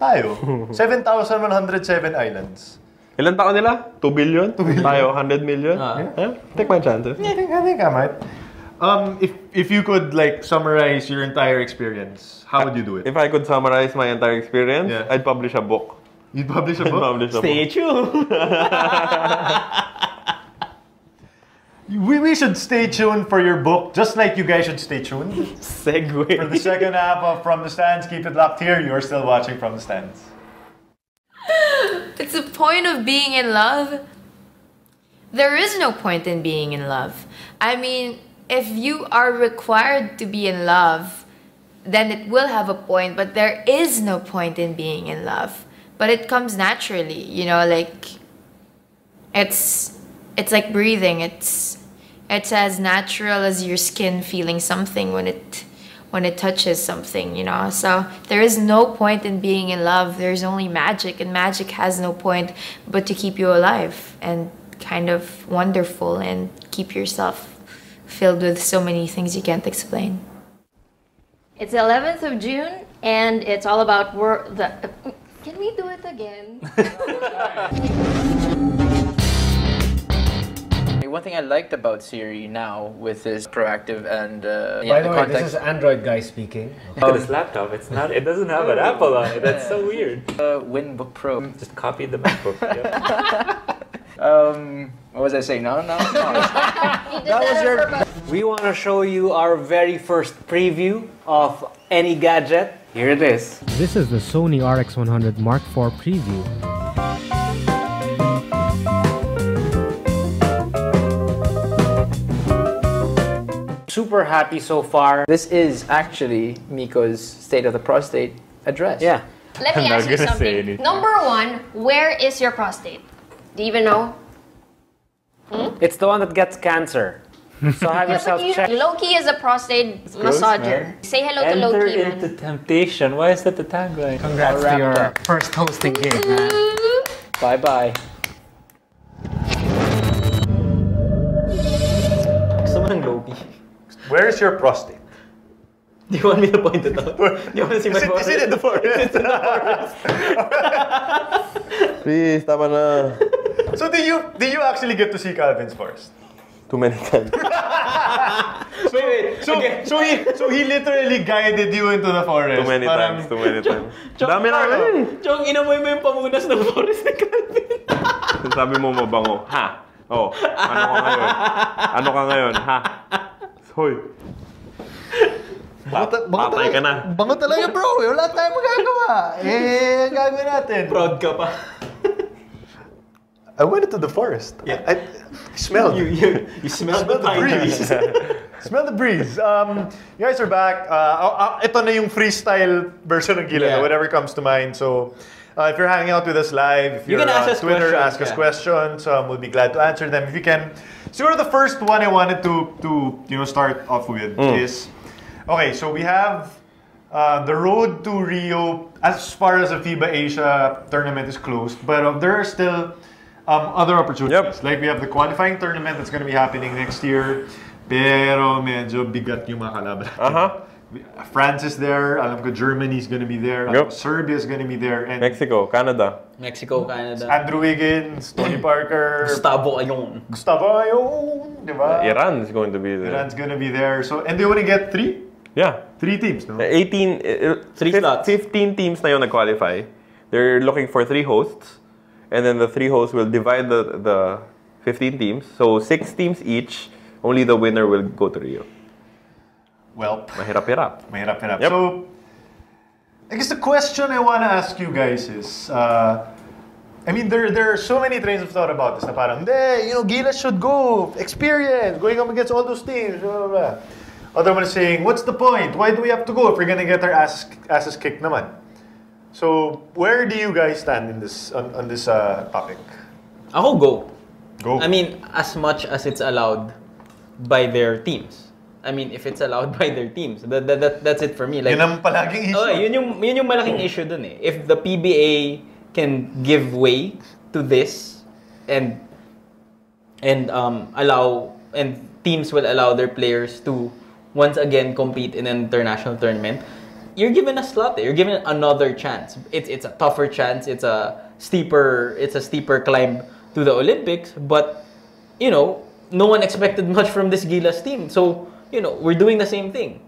Tayo, 7,107 islands. Ilan tao nila? 2 billion? 2 billion. Tayo, 100 million? Take my chances. I think I might. If you could summarize your entire experience, how would you do it? If I could summarize my entire experience, I'd publish a book. You'd publish a book? Stay tuned! We should stay tuned for your book, just like you guys should stay tuned. Segue. For the second half of From the Stands, keep it locked here. You're still watching From the Stands. It's the point of being in love. There is no point in being in love. I mean, if you are required to be in love, then it will have a point, but there is no point in being in love. But it comes naturally, it's like breathing. It's as natural as your skin feeling something when it touches something, So there is no point in being in love. There's only magic, and magic has no point but to keep you alive and kind of wonderful and keep yourself filled with so many things you can't explain. It's the 11th of June, and it's all about can we do it again? One thing I liked about Siri now with this proactive and by the way, this is Android guy speaking. This laptop, it doesn't have an Apple on it. That's so weird. Winbook Pro. Just copy the MacBook. What was I saying? No. That was your. We want to show you our very first preview of any gadget. Here it is. This is the Sony RX100 Mark IV preview. Super happy so far. This is actually Miko's State of the Prostate address. Yeah. Let me ask you something. Number one, where is your prostate? Do you even know? It's the one that gets cancer. So have yourself checked. Loki is a prostate massager. Say hello to Enter Loki, man. into temptation. Why is that the tagline? Congrats to your first hosting gig, man. Bye-bye. Gusto mo ng Loki? Where is your prostate? Do you want me to point it out? Do you want to see my forest? Is it in the forest? Please, tama na. So did you actually get to see Calvin's forest? Too many times. So he literally guided you into the forest. Too many times. Dami na Chong, inamoy mo yung pamunas ng forest ni Calvin. Sabi mo mabango. Ha? Oh, ano ka ngayon? Ha? Hoy. Patay ka na. Bango talaga, bro. Wala tayong magagawa. Gagawin natin. Proud ka pa. I went into the forest. Yeah. I smelled. You smelled the breeze. Smell the breeze. You guys are back. Ito na yung freestyle version ng Gilas, whatever comes to mind. So, if you're hanging out with us live, if you're on Twitter, ask us questions. We'll be glad to answer them if you can. So, the first one I wanted to start off with is, okay, so we have the road to Rio, as far as the FIBA Asia tournament is closed, but there are still other opportunities. Like we have the qualifying tournament that's going to be happening next year. Pero medyo bigat yung mga kalaban. France is there. Alam ko Germany is going to be there. Serbia is going to be there. And Mexico, Canada. Andrew Wiggins, Tony Parker. Gustavo Ayon. Diba? Iran is going to be there. Iran's going to be there. So, and they want to get 3? Yeah. 3 teams, no? 15 teams na yung nag-qualify. They're looking for 3 hosts. And then the 3 hosts will divide the 15 teams. So 6 teams each. Only the winner will go to Rio. Well, mahirap-hirap. Mahirap-hirap. So, I guess the question I want to ask you guys is, I mean, there are so many trains of thought about this. Na parang, Gilas should go, experience, going up against all those teams, blah, blah, blah. Other one is saying, what's the point? Why do we have to go if we're gonna get our asses kicked naman? So, where do you guys stand in this on this topic? Ako go. Go. I mean, as much as it's allowed by their teams. I mean, if it's allowed by their teams, that's it for me. Like, yun ang palaging issue. Yun yung malaking issue dun eh. If the PBA can give way to this and allow, and teams will allow their players to once again compete in an international tournament, you're given a slot. You're given another chance. It's a tougher chance. It's a steeper climb to the Olympics. But no one expected much from this Gilas team. So we're doing the same thing.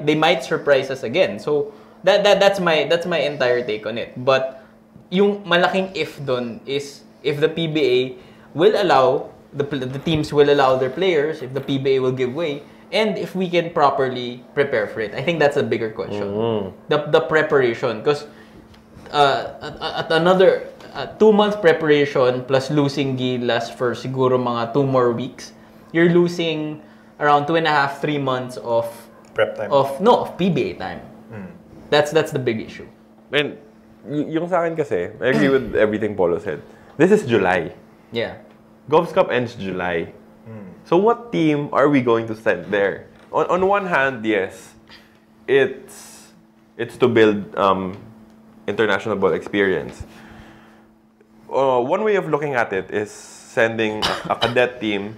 They might surprise us again. So that's my entire take on it. But yung malaking if dun is if the PBA will allow the teams will allow their players, if the PBA will give way, and if we can properly prepare for it. I think that's a bigger question. The preparation, because at another 2-month preparation plus losing Gilas for siguro mga 2 more weeks, you're losing around 2.5-3 months of prep time. Of PBA time. That's the big issue. And yung sa akin kasi, I agree with everything Polo said. This is July. Yeah. Govs Cup ends July. So what team are we going to send there? On one hand, yes, it's to build international ball experience. One way of looking at it is sending a cadet team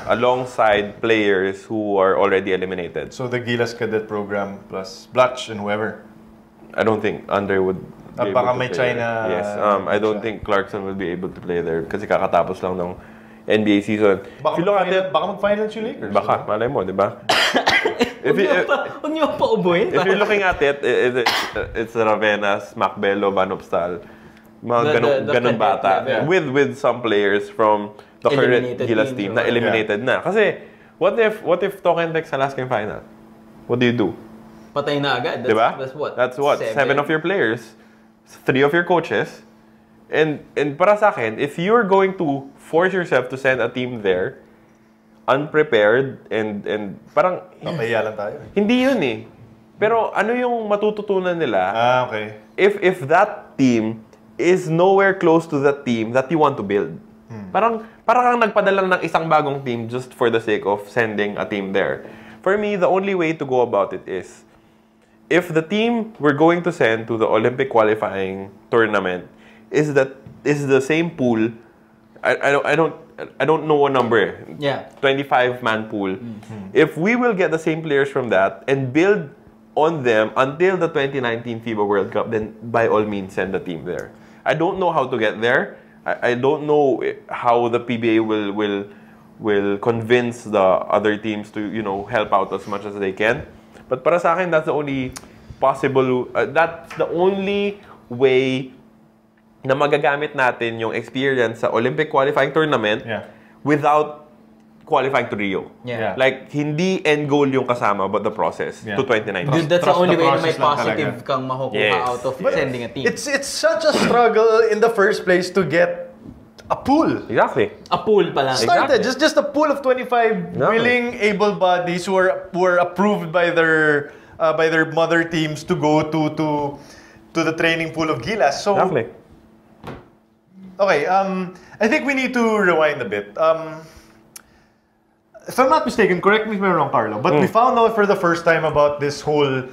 alongside players who are already eliminated. So the Gilas cadet program plus Blatch and whoever. I don't think Andre would be able to may play China. There. Yes, I don't think Clarkson will be able to play there kasi kakatapos lang ng NBA season. Baka mag-finals yung Lakers. Baka, malay mo, di ba? Huwag niyo pa ubuhin. If you're looking at it, it's Ravenas, Macbelo, Banopstal, mga ganun bata. Yeah. With some players from the current Gilas team na eliminated na. Kasi, what if Tokentex sa last game final? What do you do? Patay na agad. That's what? 7 of your players, 3 of your coaches, and para sa akin, if you're going to force yourself to send a team there, unprepared, and parang... Napahiya lang tayo. Hindi yun eh. Pero ano yung matututunan nila okay. if that team is nowhere close to the team that you want to build? Parang kang nagpadala ng isang bagong team just for the sake of sending a team there. For me, the only way to go about it is if the team we're going to send to the Olympic qualifying tournament is the same pool. I don't know a number. Yeah. 25-man pool. If we will get the same players from that and build on them until the 2019 FIBA World Cup, then by all means send the team there. I don't know how to get there. I don't know how the PBA will convince the other teams to help out as much as they can. But para sa akin, that's the only possible. That's the only way na magagamit natin yung experience sa Olympic qualifying tournament without qualifying to Rio. Yeah. Like, hindi end goal yung kasama, but the process to 2019. Dude, that's the only way na may positive kang makukuha out of sending a team. It's such a struggle in the first place to get a pool. Exactly. A pool pa lang. Started Exactly. just a pool of 25 willing, able bodies who were approved by their mother teams to go to the training pool of Gilas. So Exactly. okay, I think we need to rewind a bit. If I'm not mistaken, correct me if I'm wrong, Carlo, but we found out for the first time about this whole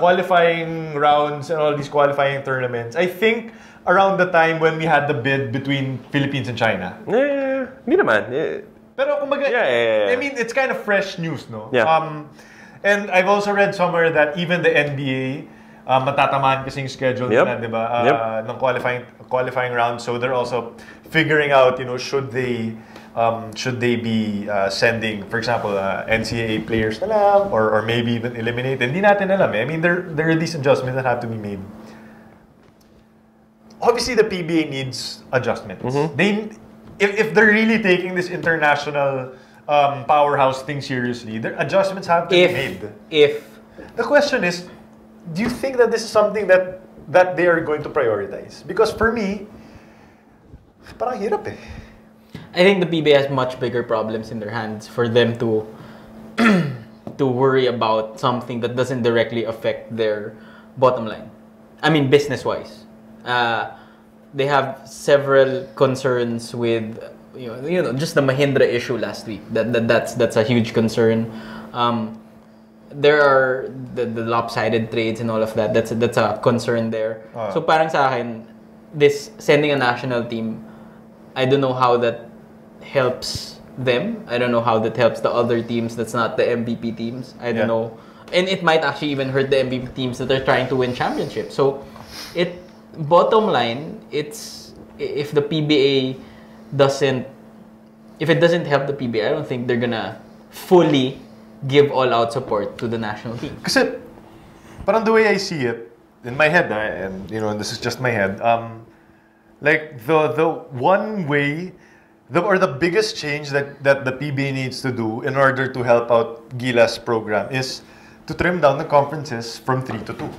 qualifying rounds and all these qualifying tournaments. I think around the time when we had the bid between Philippines and China. Hindi naman. Pero kumbaga, Yeah. I mean, it's kind of fresh news, no? Yeah. And I've also read somewhere that even the NBA, matatamaan kasing schedule nila, di ba? Ng qualifying round. So they're also figuring out, should they be sending, for example, NCAA players na lang, or maybe even eliminate? Hindi natin alam eh. I mean, there are these adjustments that have to be made. Obviously, the PBA needs adjustments. If they're really taking this international powerhouse thing seriously, their adjustments have to be made. The question is, do you think that this is something that they are going to prioritize? Because for me, parang hirap eh. I think the PBA has much bigger problems in their hands for them to to worry about something that doesn't directly affect their bottom line. I mean, business-wise. They have several concerns with just the Mahindra issue last week. That's a huge concern. There are the lopsided trades and all of that. That's a concern there. So parang sa akin, this sending a national team, I don't know how that helps them. I don't know how that helps the other teams that's not the MVP teams. I don't know. And it might actually even hurt the MVP teams that are trying to win championships. So bottom line, it's if the PBA doesn't help the PBA, I don't think they're gonna fully give all-out support to the national team. Kasi parang the way I see it in my head, and this is just my head. Like the one way, or the biggest change that the PBA needs to do in order to help out Gilas program is to trim down the conferences from 3 to 2.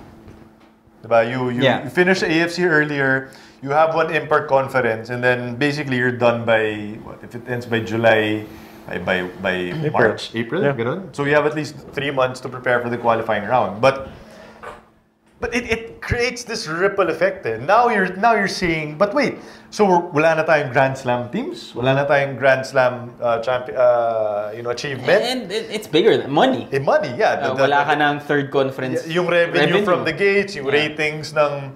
Diba? You finish the AFC earlier, you have one import conference, and then basically you're done by if it ends by July, by March, April, ganun. So you have at least 3 months to prepare for the qualifying round. But it creates this ripple effect. Eh. Now you're seeing, but wait, so wala na tayong Grand Slam teams, wala na tayong Grand Slam achievement. And it's bigger than money. Money, yeah. Wala ka ng third conference. Yung revenue from the gates, yung ratings ng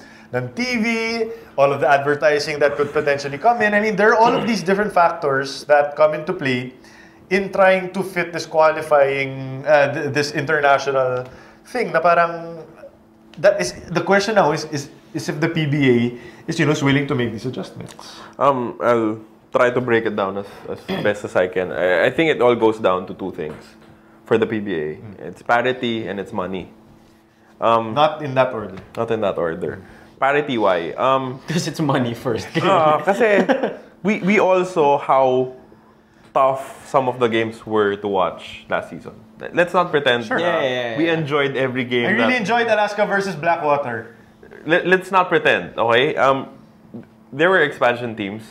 TV, all of the advertising that could potentially come in. I mean, there are all of these different factors that come into play in trying to fit this qualifying, this international thing. Na parang that is the question now is if the PBA is willing to make these adjustments. I'll try to break it down as best as I can. I think it all goes down to two things for the PBA. It's parity and it's money. Not in that order. Not in that order. Parity, why? Because it's money first. Kasi we all saw how tough some of the games were to watch last season. Let's not pretend. Sure. We enjoyed every game. I really enjoyed Alaska versus Blackwater. Let's not pretend, okay? There were expansion teams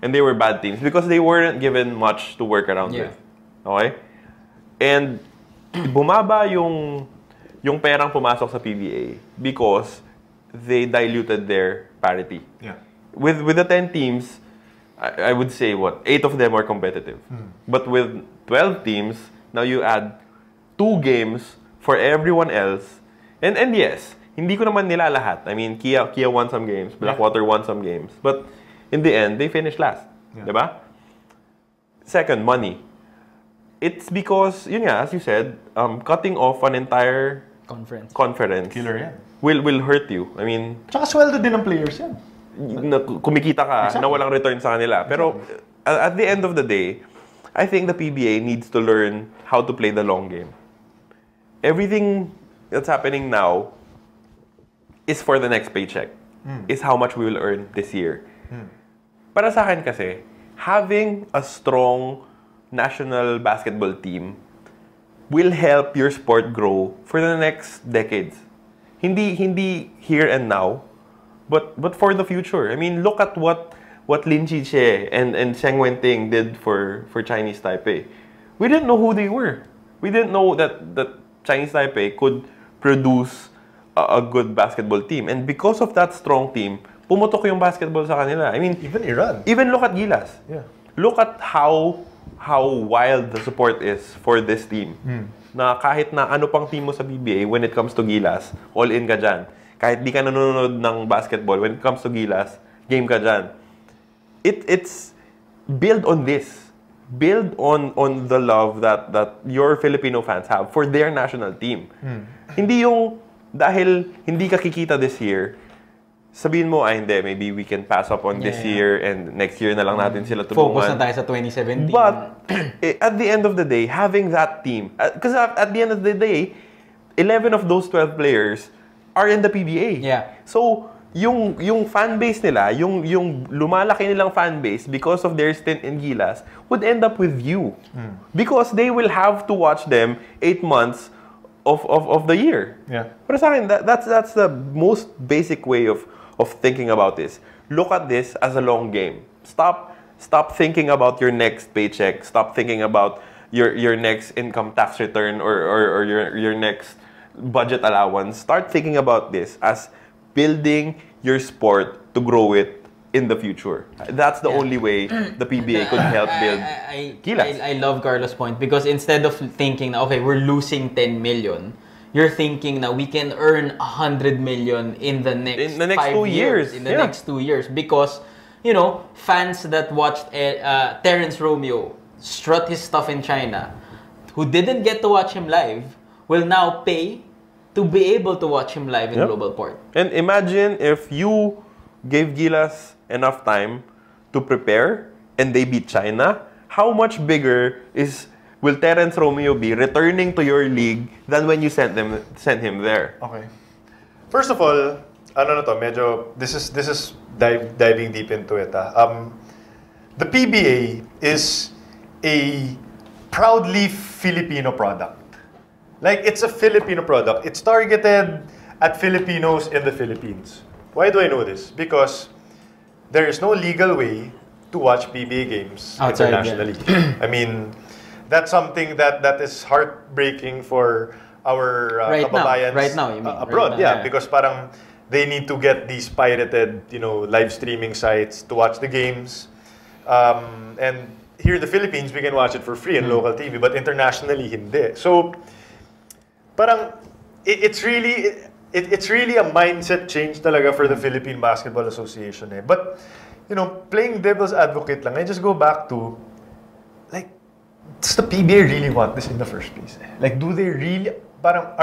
and they were bad teams because they weren't given much to work around with. Okay? And bumaba yung perang pumasok sa PBA because they diluted their parity. Yeah. With the 10 teams, I would say 8 of them are competitive. But with 12 teams, now you add 2 games for everyone else. And yes, hindi ko naman nila lahat. I mean, Kia won some games, Blackwater won some games. But in the end, they finished last. Diba? Second, money. It's because, yun nga, as you said, cutting off an entire conference Killer yan. will hurt you. I mean, tsaka sweldo din ng players yan. Kumikita ka na walang return sa kanila. Pero at the end of the day, I think the PBA needs to learn how to play the long game. Everything that's happening now is for the next paycheck. Is how much we will earn this year. Para sa akin kasi, having a strong national basketball team will help your sport grow for the next decades. Hindi here and now, but for the future. I mean, look at what what Lin Chiche and Cheng Wenting did for Chinese Taipei. We didn't know who they were. We didn't know that Chinese Taipei could produce a good basketball team. And because of that strong team, pumutok yung basketball sa kanila. I mean, even Iran. Even look at Gilas. Yeah. Look at how wild the support is for this team. Na kahit na ano pang team mo sa PBA, when it comes to Gilas, all in ka dyan. Kahit di ka nanonood ng basketball, when it comes to Gilas, game ka dyan. It's build on this. Build on the love that your Filipino fans have for their national team. Hindi yung dahil hindi ka kikita this year, sabihin mo, hindi, maybe we can pass up on this year and next year na lang natin sila tulungan. Focus na tayo sa 2017. But at the end of the day, having that team, because at the end of the day, 11 of those 12 players are in the PBA. Yeah. So, yung fan base nila, yung lumalaki nilang fan base because of their stint in Gilas would end up with you. Because they will have to watch them 8 months of the year. Yeah. Pero sa akin, that's the most basic way of thinking about this. Look at this as a long game. Stop thinking about your next paycheck. Stop thinking about your next income tax return or your next budget allowance. Start thinking about this as building your sport to grow it in the future. That's the only way the PBA could help build Gilas. I love Carlo's point because instead of thinking, okay, we're losing 10 million, you're thinking that we can earn 100 million in the next 2 years. In the next 2 years. Because, you know, fans that watched Terrence Romeo strut his stuff in China, who didn't get to watch him live, will now pay to be able to watch him live in Global Port. And imagine if you gave Gilas enough time to prepare and they beat China, how much bigger will Terrence Romeo be returning to your league than when you sent him there? Okay. First of all, this is diving deep into it. The PBA is a proudly Filipino product. Like, it's a Filipino product. It's targeted at Filipinos in the Philippines. Why do I know this? Because there is no legal way to watch PBA games internationally. I mean, that's something that is heartbreaking for our kababayans right now, you mean, abroad. right now, Because parang they need to get these pirated, live streaming sites to watch the games. And here in the Philippines, we can watch it for free on local TV, but internationally, hindi. So, parang it's really a mindset change talaga for the Philippine Basketball Association. But, playing devil's advocate lang, I just go back to, like, does the PBA really want this in the first place? Like, do they really, parang,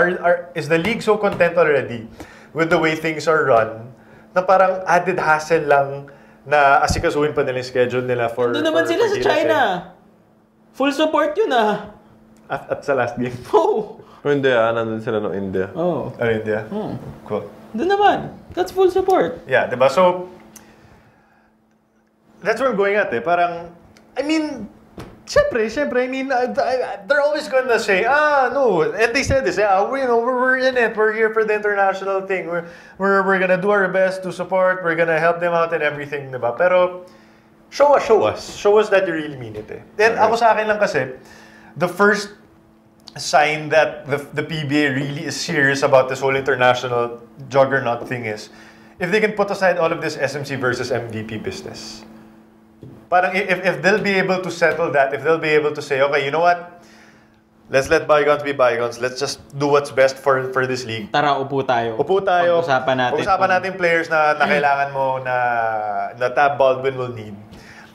is the league so content already with the way things are run, na parang added hassle lang na asikasuhin pa nila yung schedule nila for... Doon naman sila sa China. Full support yun At sa last game. Oh! Hindi nandun sila no India. Oh. India? Cool. Doon naman. That's full support. Yeah, diba? So, that's where I'm going at Parang, I mean, syempre, I mean, they're always gonna say, no. And they said this, we're in it. We're here for the international thing. We're gonna do our best to support. We're gonna help them out and everything, diba? Pero, show us that you really mean it. Then, ako sa akin lang kasi, the first sign that the PBA really is serious about this whole international juggernaut thing is if they can put aside all of this SMC versus MVP business. Parang if they'll be able to settle that, if they'll be able to say, okay, you know what? Let's let bygones be bygones. Let's just do what's best for this league. Tara, upo tayo. Pag-usapan natin players na kailangan mo na Tab Baldwin will need.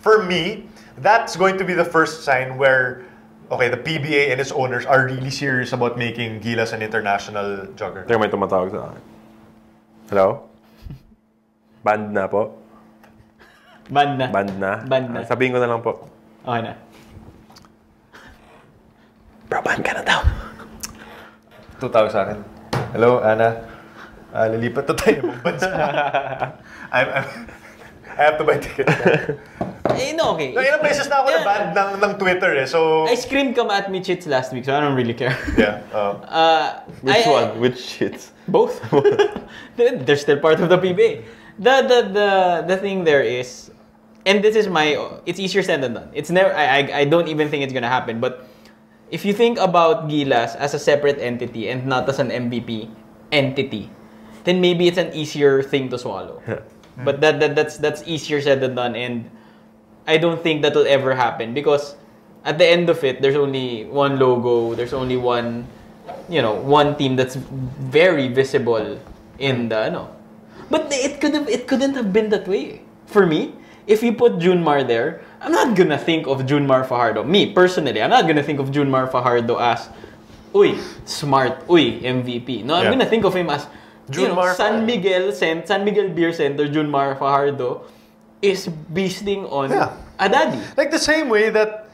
For me, that's going to be the first sign where the PBA and its owners are really serious about making Gilas an international juggernaut. Teka, may tumatawag sa akin. Hello? Band na po? Band na. Sabihin ko na lang po. Okay na. Bro, band ka na daw. Tutawag sa akin. Hello, Ana. Lilipat na tayo ng bansa. I have to buy tickets. No, okay. Ilang beses na ako na-banned ng Twitter so... I screamed come at me chits last week, so I don't really care. Yeah. Which one? Which chits? Both. They're still part of the PBA. The thing there is, and this is it's easier said than done. It's never, I don't even think it's gonna happen. But if you think about Gilas as a separate entity and not as an MVP entity, then maybe it's an easier thing to swallow. But that's easier said than done, and I don't think that will ever happen because at the end of it, there's only one logo. There's only one, one team that's very visible in the But it couldn't have been that way. For me, if you put Junmar there, I'm not gonna think of Junmar Fajardo. Me personally, I'm not gonna think of Junmar Fajardo as, uy, smart, uy, MVP. No, I'm gonna think of him as San Miguel Beer Center, Junmar Fajardo is beasting on a daddy. Like the same way that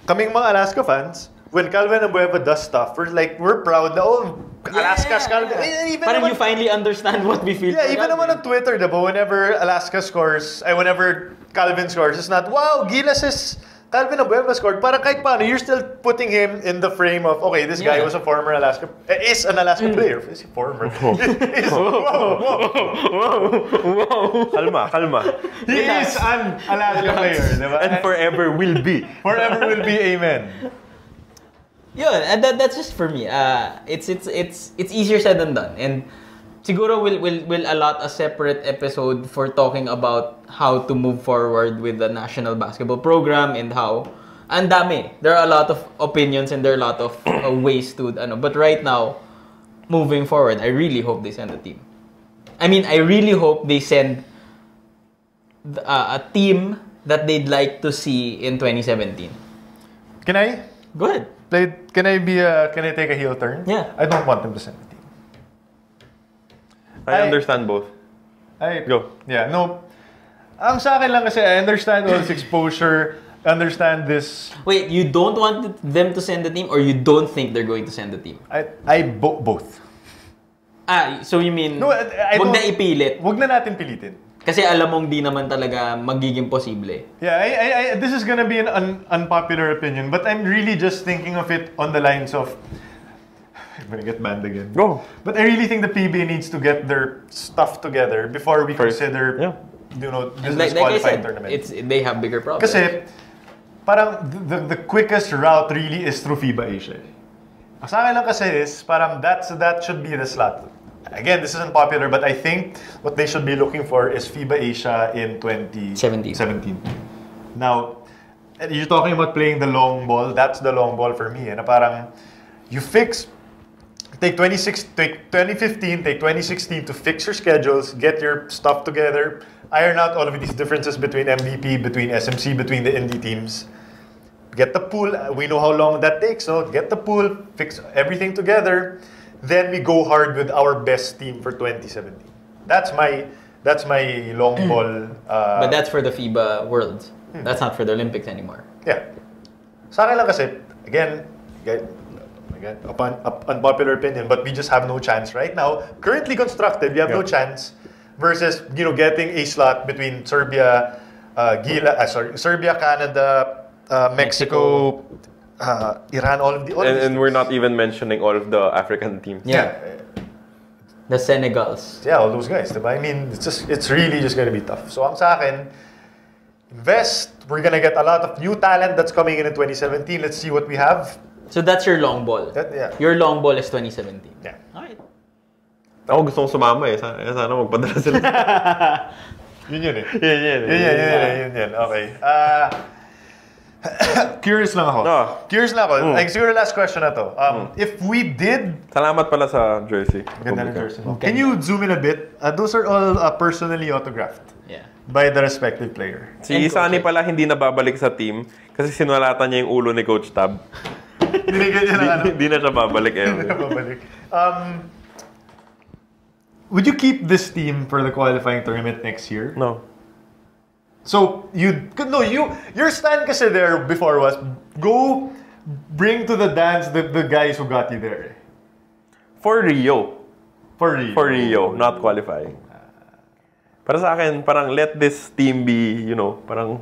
kaming mga Alaska fans, when Calvin Abueva does stuff, we're proud na, Alaska's Calvin. Even parang you finally understand what we feel. Yeah, even naman on Twitter, diba, whenever Alaska scores, whenever Calvin scores, it's not, wow, Gilas is Calvin Abueva scored. Parang kahit paano, you're still putting him in the frame of, okay, this guy was a former Alaska, is an Alaska player. Is he former? Whoa. Kalma. He is an Alaska player, diba? And forever will be. Forever will be, amen. Yeah, and that's just for me. It's easier said than done, and siguro will allot a separate episode for talking about how to move forward with the national basketball program and how and dami. There are a lot of opinions and there are a lot of ways to but right now, moving forward, I really hope they send a team. I mean, I really hope they send a team that they'd like to see in 2017. Can I? Go ahead. Can I take a heel turn? Yeah. I don't want them to send a team. I understand both. Go. Yeah, no. Ang sa akin lang kasi, I understand all this exposure, understand this. Wait, you don't want them to send a team or you don't think they're going to send a team? Both. So you mean, no, wag na ipilit? Wag na natin pilitin. Kasi alam mong di naman talaga magiging posible. Yeah, this is gonna be an unpopular opinion, but I'm really just thinking of it on the lines of, I'm gonna get banned again. Go. But I really think the PBA needs to get their stuff together before we consider, this qualifying tournament. They have bigger problems. Kasi, parang the quickest route really is through FIBA Asia. Sa akin lang kasi is, parang that should be the slot. Again, this is unpopular, but I think what they should be looking for is FIBA Asia in 2017. Now, you're talking about playing the long ball. That's the long ball for me. Na parang, you take 2015, take 2016 to fix your schedules, get your stuff together, iron out all of these differences between MVP, between SMC, between the indie teams. Get the pool. We know how long that takes, so get the pool, fix everything together. Then we go hard with our best team for 2017. That's my long ball. But that's for the FIBA Worlds. That's not for the Olympics anymore. Yeah. Sa akin lang kasi, again, unpopular opinion, but we just have no chance right now. Currently constructed, we have no chance versus getting a slot between Serbia, Serbia, Canada, Mexico. Iran, all of and we're not even mentioning all of the African teams. Yeah. The Senegals. Yeah, all those guys. I mean, it's really just going to be tough. So, ang sa akin, invest. We're going to get a lot of new talent that's coming in 2017. Let's see what we have. So that's your long ball. Your long ball is 2017. Yeah. Alright. Ako gusto kong sumama eh. Sana magpadala sila. Yun eh. Yun. Okay. Curious lang ako. Like, siguro last question na to. If we did... Salamat pala sa jersey. Ganda ng jersey. Can you zoom in a bit? Those are all personally autographed. Yeah. By the respective player. Si Isani pala hindi na babalik sa team kasi sinulatan niya yung ulo ni Coach Tab. Hindi na siya babalik ever. Would you keep this team for the qualifying tournament next year? No. So, your stand kasi there before was, go bring to the dance the guys who got you there. For Rio. For Rio, not qualifying. Para sa akin, parang let this team be, parang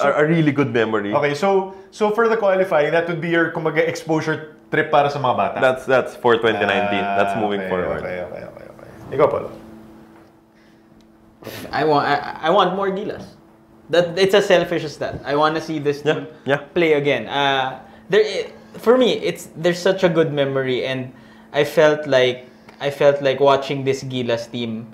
a really good memory. Okay, so for the qualifying, that would be your kumbaga exposure trip para sa mga bata. That's for 2019. That's moving forward. Okay. Ikaw, Paulo. I want more Gilas. That it's as selfish as that. I want to see this team play again. For me, there's such a good memory, and I felt like watching this Gilas team.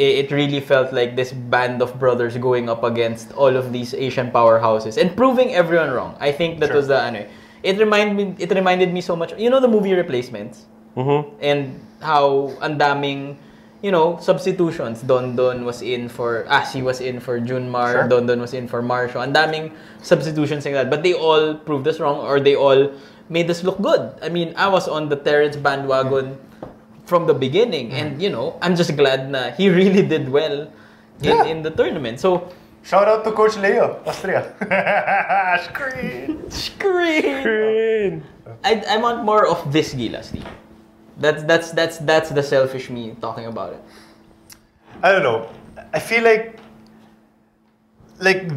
It really felt like this band of brothers going up against all of these Asian powerhouses and proving everyone wrong. I think that was the ano. It reminded me so much. You know the movie Replacements, and how ang daming, substitutions. Don was in for Asi was in for Junmar. Don was in for Marcio. Ang daming substitutions like that, but they all proved us wrong, or they all made us look good. I mean, I was on the Terrence bandwagon from the beginning, and I'm just glad na he really did well in the tournament. So shout out to Coach Leo, Austria. Screen. I want more of this Gilas team. That's the selfish me talking about it. I don't know. I feel like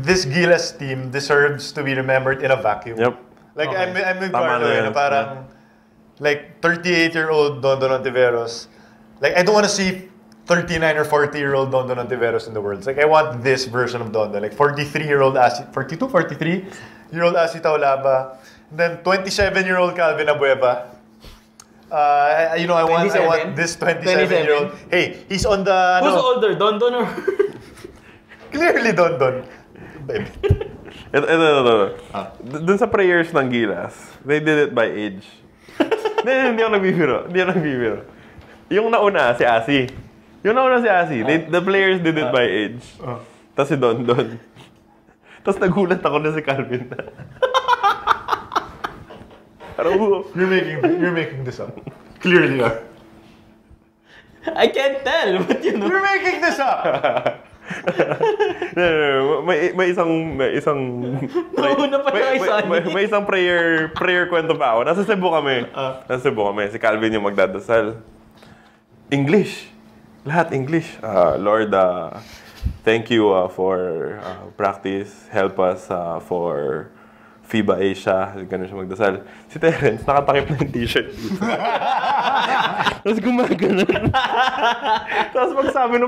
this Gilas team deserves to be remembered in a vacuum. Yep. Like I'm with Carlo, parang like 38-year-old Dondon Ontiveros. Like I don't want to see 39 or 40-year-old Dondon Ontiveros in the world. Like I want this version of Dondon, like 43-year-old Asi, 43-year-old Asi Taulaba, and then 27-year-old Calvin Abueva. I want this 27-year-old. Hey, he's on the. Who's older, Dondon or? Clearly Dondon. Baby. Ito. Dun sa prayers ng Gilas, they did it by age. Hindi ako nagbibiro. Yung nauna, si Asi. The players did it by age. Tapos si Don. Tapos nagulat ako na si Calvin. You're making this up. Clearly you are. I can't tell, but You're making this up! May isang may isang prayer kwento pa ako. Nasa Cebu kami. Si Calvin yung magdadasal. English. Lahat English. Lord, thank you for practice. Help us for FIBA Asia. Ganun siya magdasal. Si Terrence, nakatakip na yung t-shirt dito. Tapos gumagano. Tapos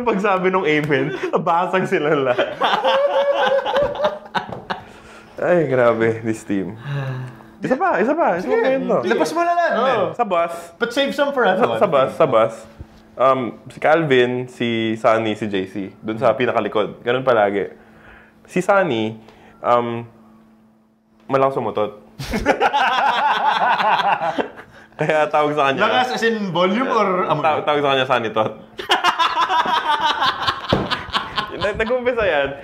pagsabi nung amen, nabasag sila lahat. Ay, grabe, this team. Isa pa. Labas mo na lang. Sa bus. But save some for everyone. Sa bus. Si Calvin, si Sunny, si JC. Doon sa pinakalikod. Ganun palagi. Si Sunny, malakas umutot. Kaya tawag sa kanya. Lakas as in volume or amoy? Tawag sa kanya Sunny Tot. Nag-umpisa yan.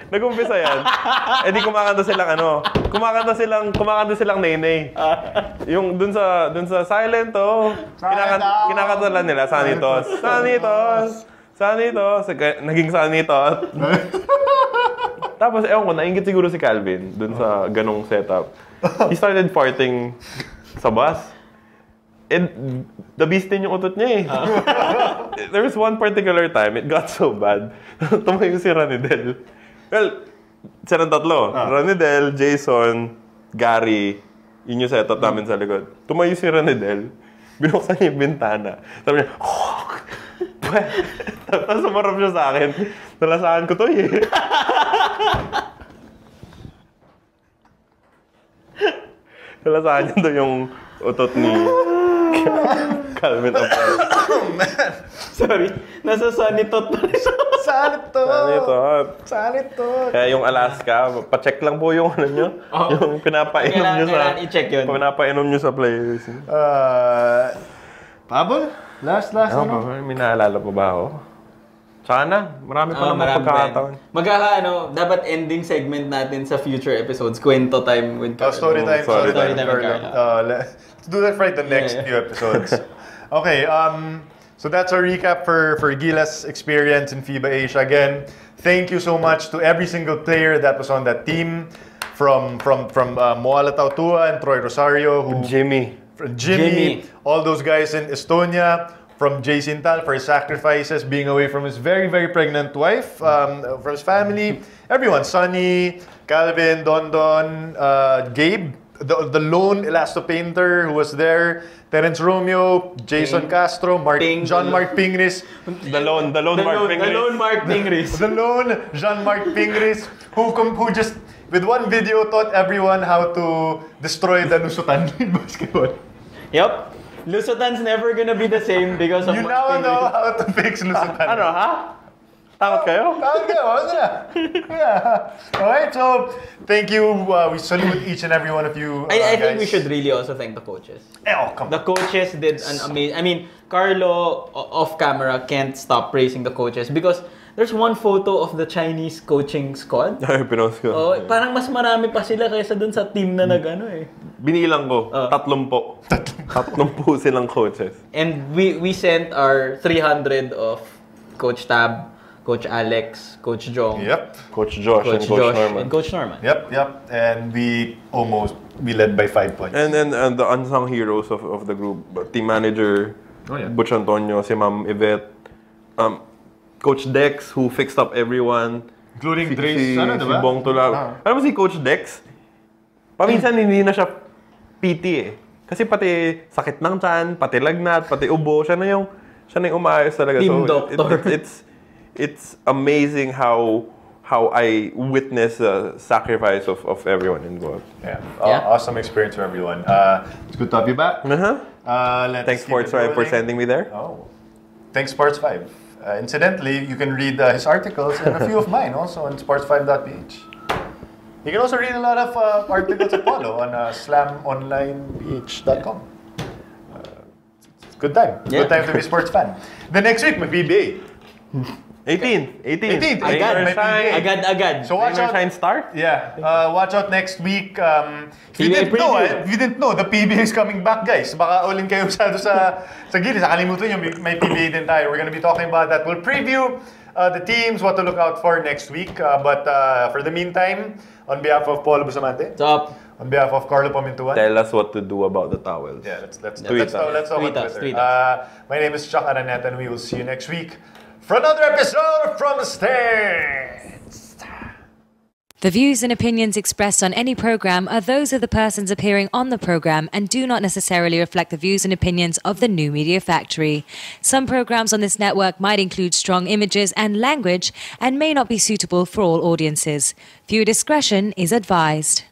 Eh di kumakanta silang Nene. Yung dun sa Silent kinakanta lang nila Sunny Tot. Naging Sunny Tot. Tapos ewan ko, nainggit siguro si Calvin dun sa ganong setup. He started farting sa bus. And the-beast din yung utot niya eh. There was one particular time, it got so bad. Tumayo si Ranidel. Well, silang tatlo. Ranidel, Jason, Gary. Yun yung setup namin sa likod. Tumayo si Ranidel. Binuksan niya yung bintana. Sabi niya, tapos sumarap siya sa akin. Nalasahan ko to eh. Nalasahan niya to yung utot ni Calvin Abel. Oh man! Sorry, nasa Sunny Tot na rin. Sunny Tot. Kaya yung Alaska, pa-check lang po yung ano nyo. Yung pinapainom nyo sa... i-check yun. Pinapainom nyo sa players. Pabol? Last May naalala pa ba ako? Tsaka na, marami pa naman pagkakataon. Dapat ending segment natin sa future episodes, kwento time with Carlo. Story time with Carlo. Let's do that right the next few episodes. Okay, so that's our recap for Gilas' experience in FIBA Asia. Again, thank you so much to every single player that was on that team, from Moala Tautua and Troy Rosario, Jimmy, all those guys in Estonia, from Jay Sintal for his sacrifices, being away from his very, very pregnant wife, from his family, everyone, Sunny, Calvin, Dondon, Gabe, the lone Elasto painter who was there, Terence Romeo, Jason Castro, Jean-Marc Pingris. The lone Mark Pingris. The lone Jean-Marc Pingris who just with one video taught everyone how to destroy the Lusutan in basketball. Yep. Lusutan's never gonna be the same because of You now know how to fix Lusutan. Ano ha? Takot kayo? Takot kayo, ano na? Yeah. Alright, so thank you. We salute each and every one of you. I think we should really also thank the coaches. Oh, come on. The coaches did an amazing... I mean, Carlo, off camera, can't stop praising the coaches because there's one photo of the Chinese coaching squad. Ay, pinost ko. Oh, parang mas marami pa sila kaysa dun sa team na nag-ano eh. Binilang ko, 30. 30 silang coaches. And we sent our 300 of Coach Tab, Coach Alex, Coach Jong. Yep. Coach Josh and Coach Norman. And Coach Norman. Yep. And we led by 5 points. And then the unsung heroes of the group, team manager, Butch Antonio, si Ma'am Yvette, Coach Dex, who fixed up everyone. Including Trace, si Bong Tula. Alam mo si Coach Dex? Paminsan hindi na siya PT eh. Kasi pati sakit ng tiyan, pati lagnat, pati ubo, siya na yung umaayos talaga. Team doctor. It's amazing how I witness the sacrifice of everyone involved. Yeah. Awesome experience for everyone. It's good to have you back. Thanks Sports5 for sending me there. Oh. Thanks Sports5. Incidentally, you can read his articles and a few of mine also on sports5.ph. You can also read a lot of articles at Polo on slamonlineph.com. Good time. Good time to be a sports fan. The next week, mag-PBA. 18th. Agad. So watch out. Shine start? Yeah. Watch out next week. If you didn't know, the PBA is coming back, guys. Baka ulin kayo sa Gilas. Nakalimutan nyo, may PBA din tayo. We're gonna be talking about that. We'll preview the teams, what to look out for next week. But for the meantime, on behalf of Paul Bustamante. What's up? On behalf of Carlo Pamintuan. Tell us what to do about the towels. Yeah, let's talk on Twitter. My name is Chuck Araneta, and we will see you next week for another episode From the Stands. The views and opinions expressed on any program are those of the persons appearing on the program and do not necessarily reflect the views and opinions of the New Media Factory. Some programs on this network might include strong images and language and may not be suitable for all audiences. Viewer discretion is advised.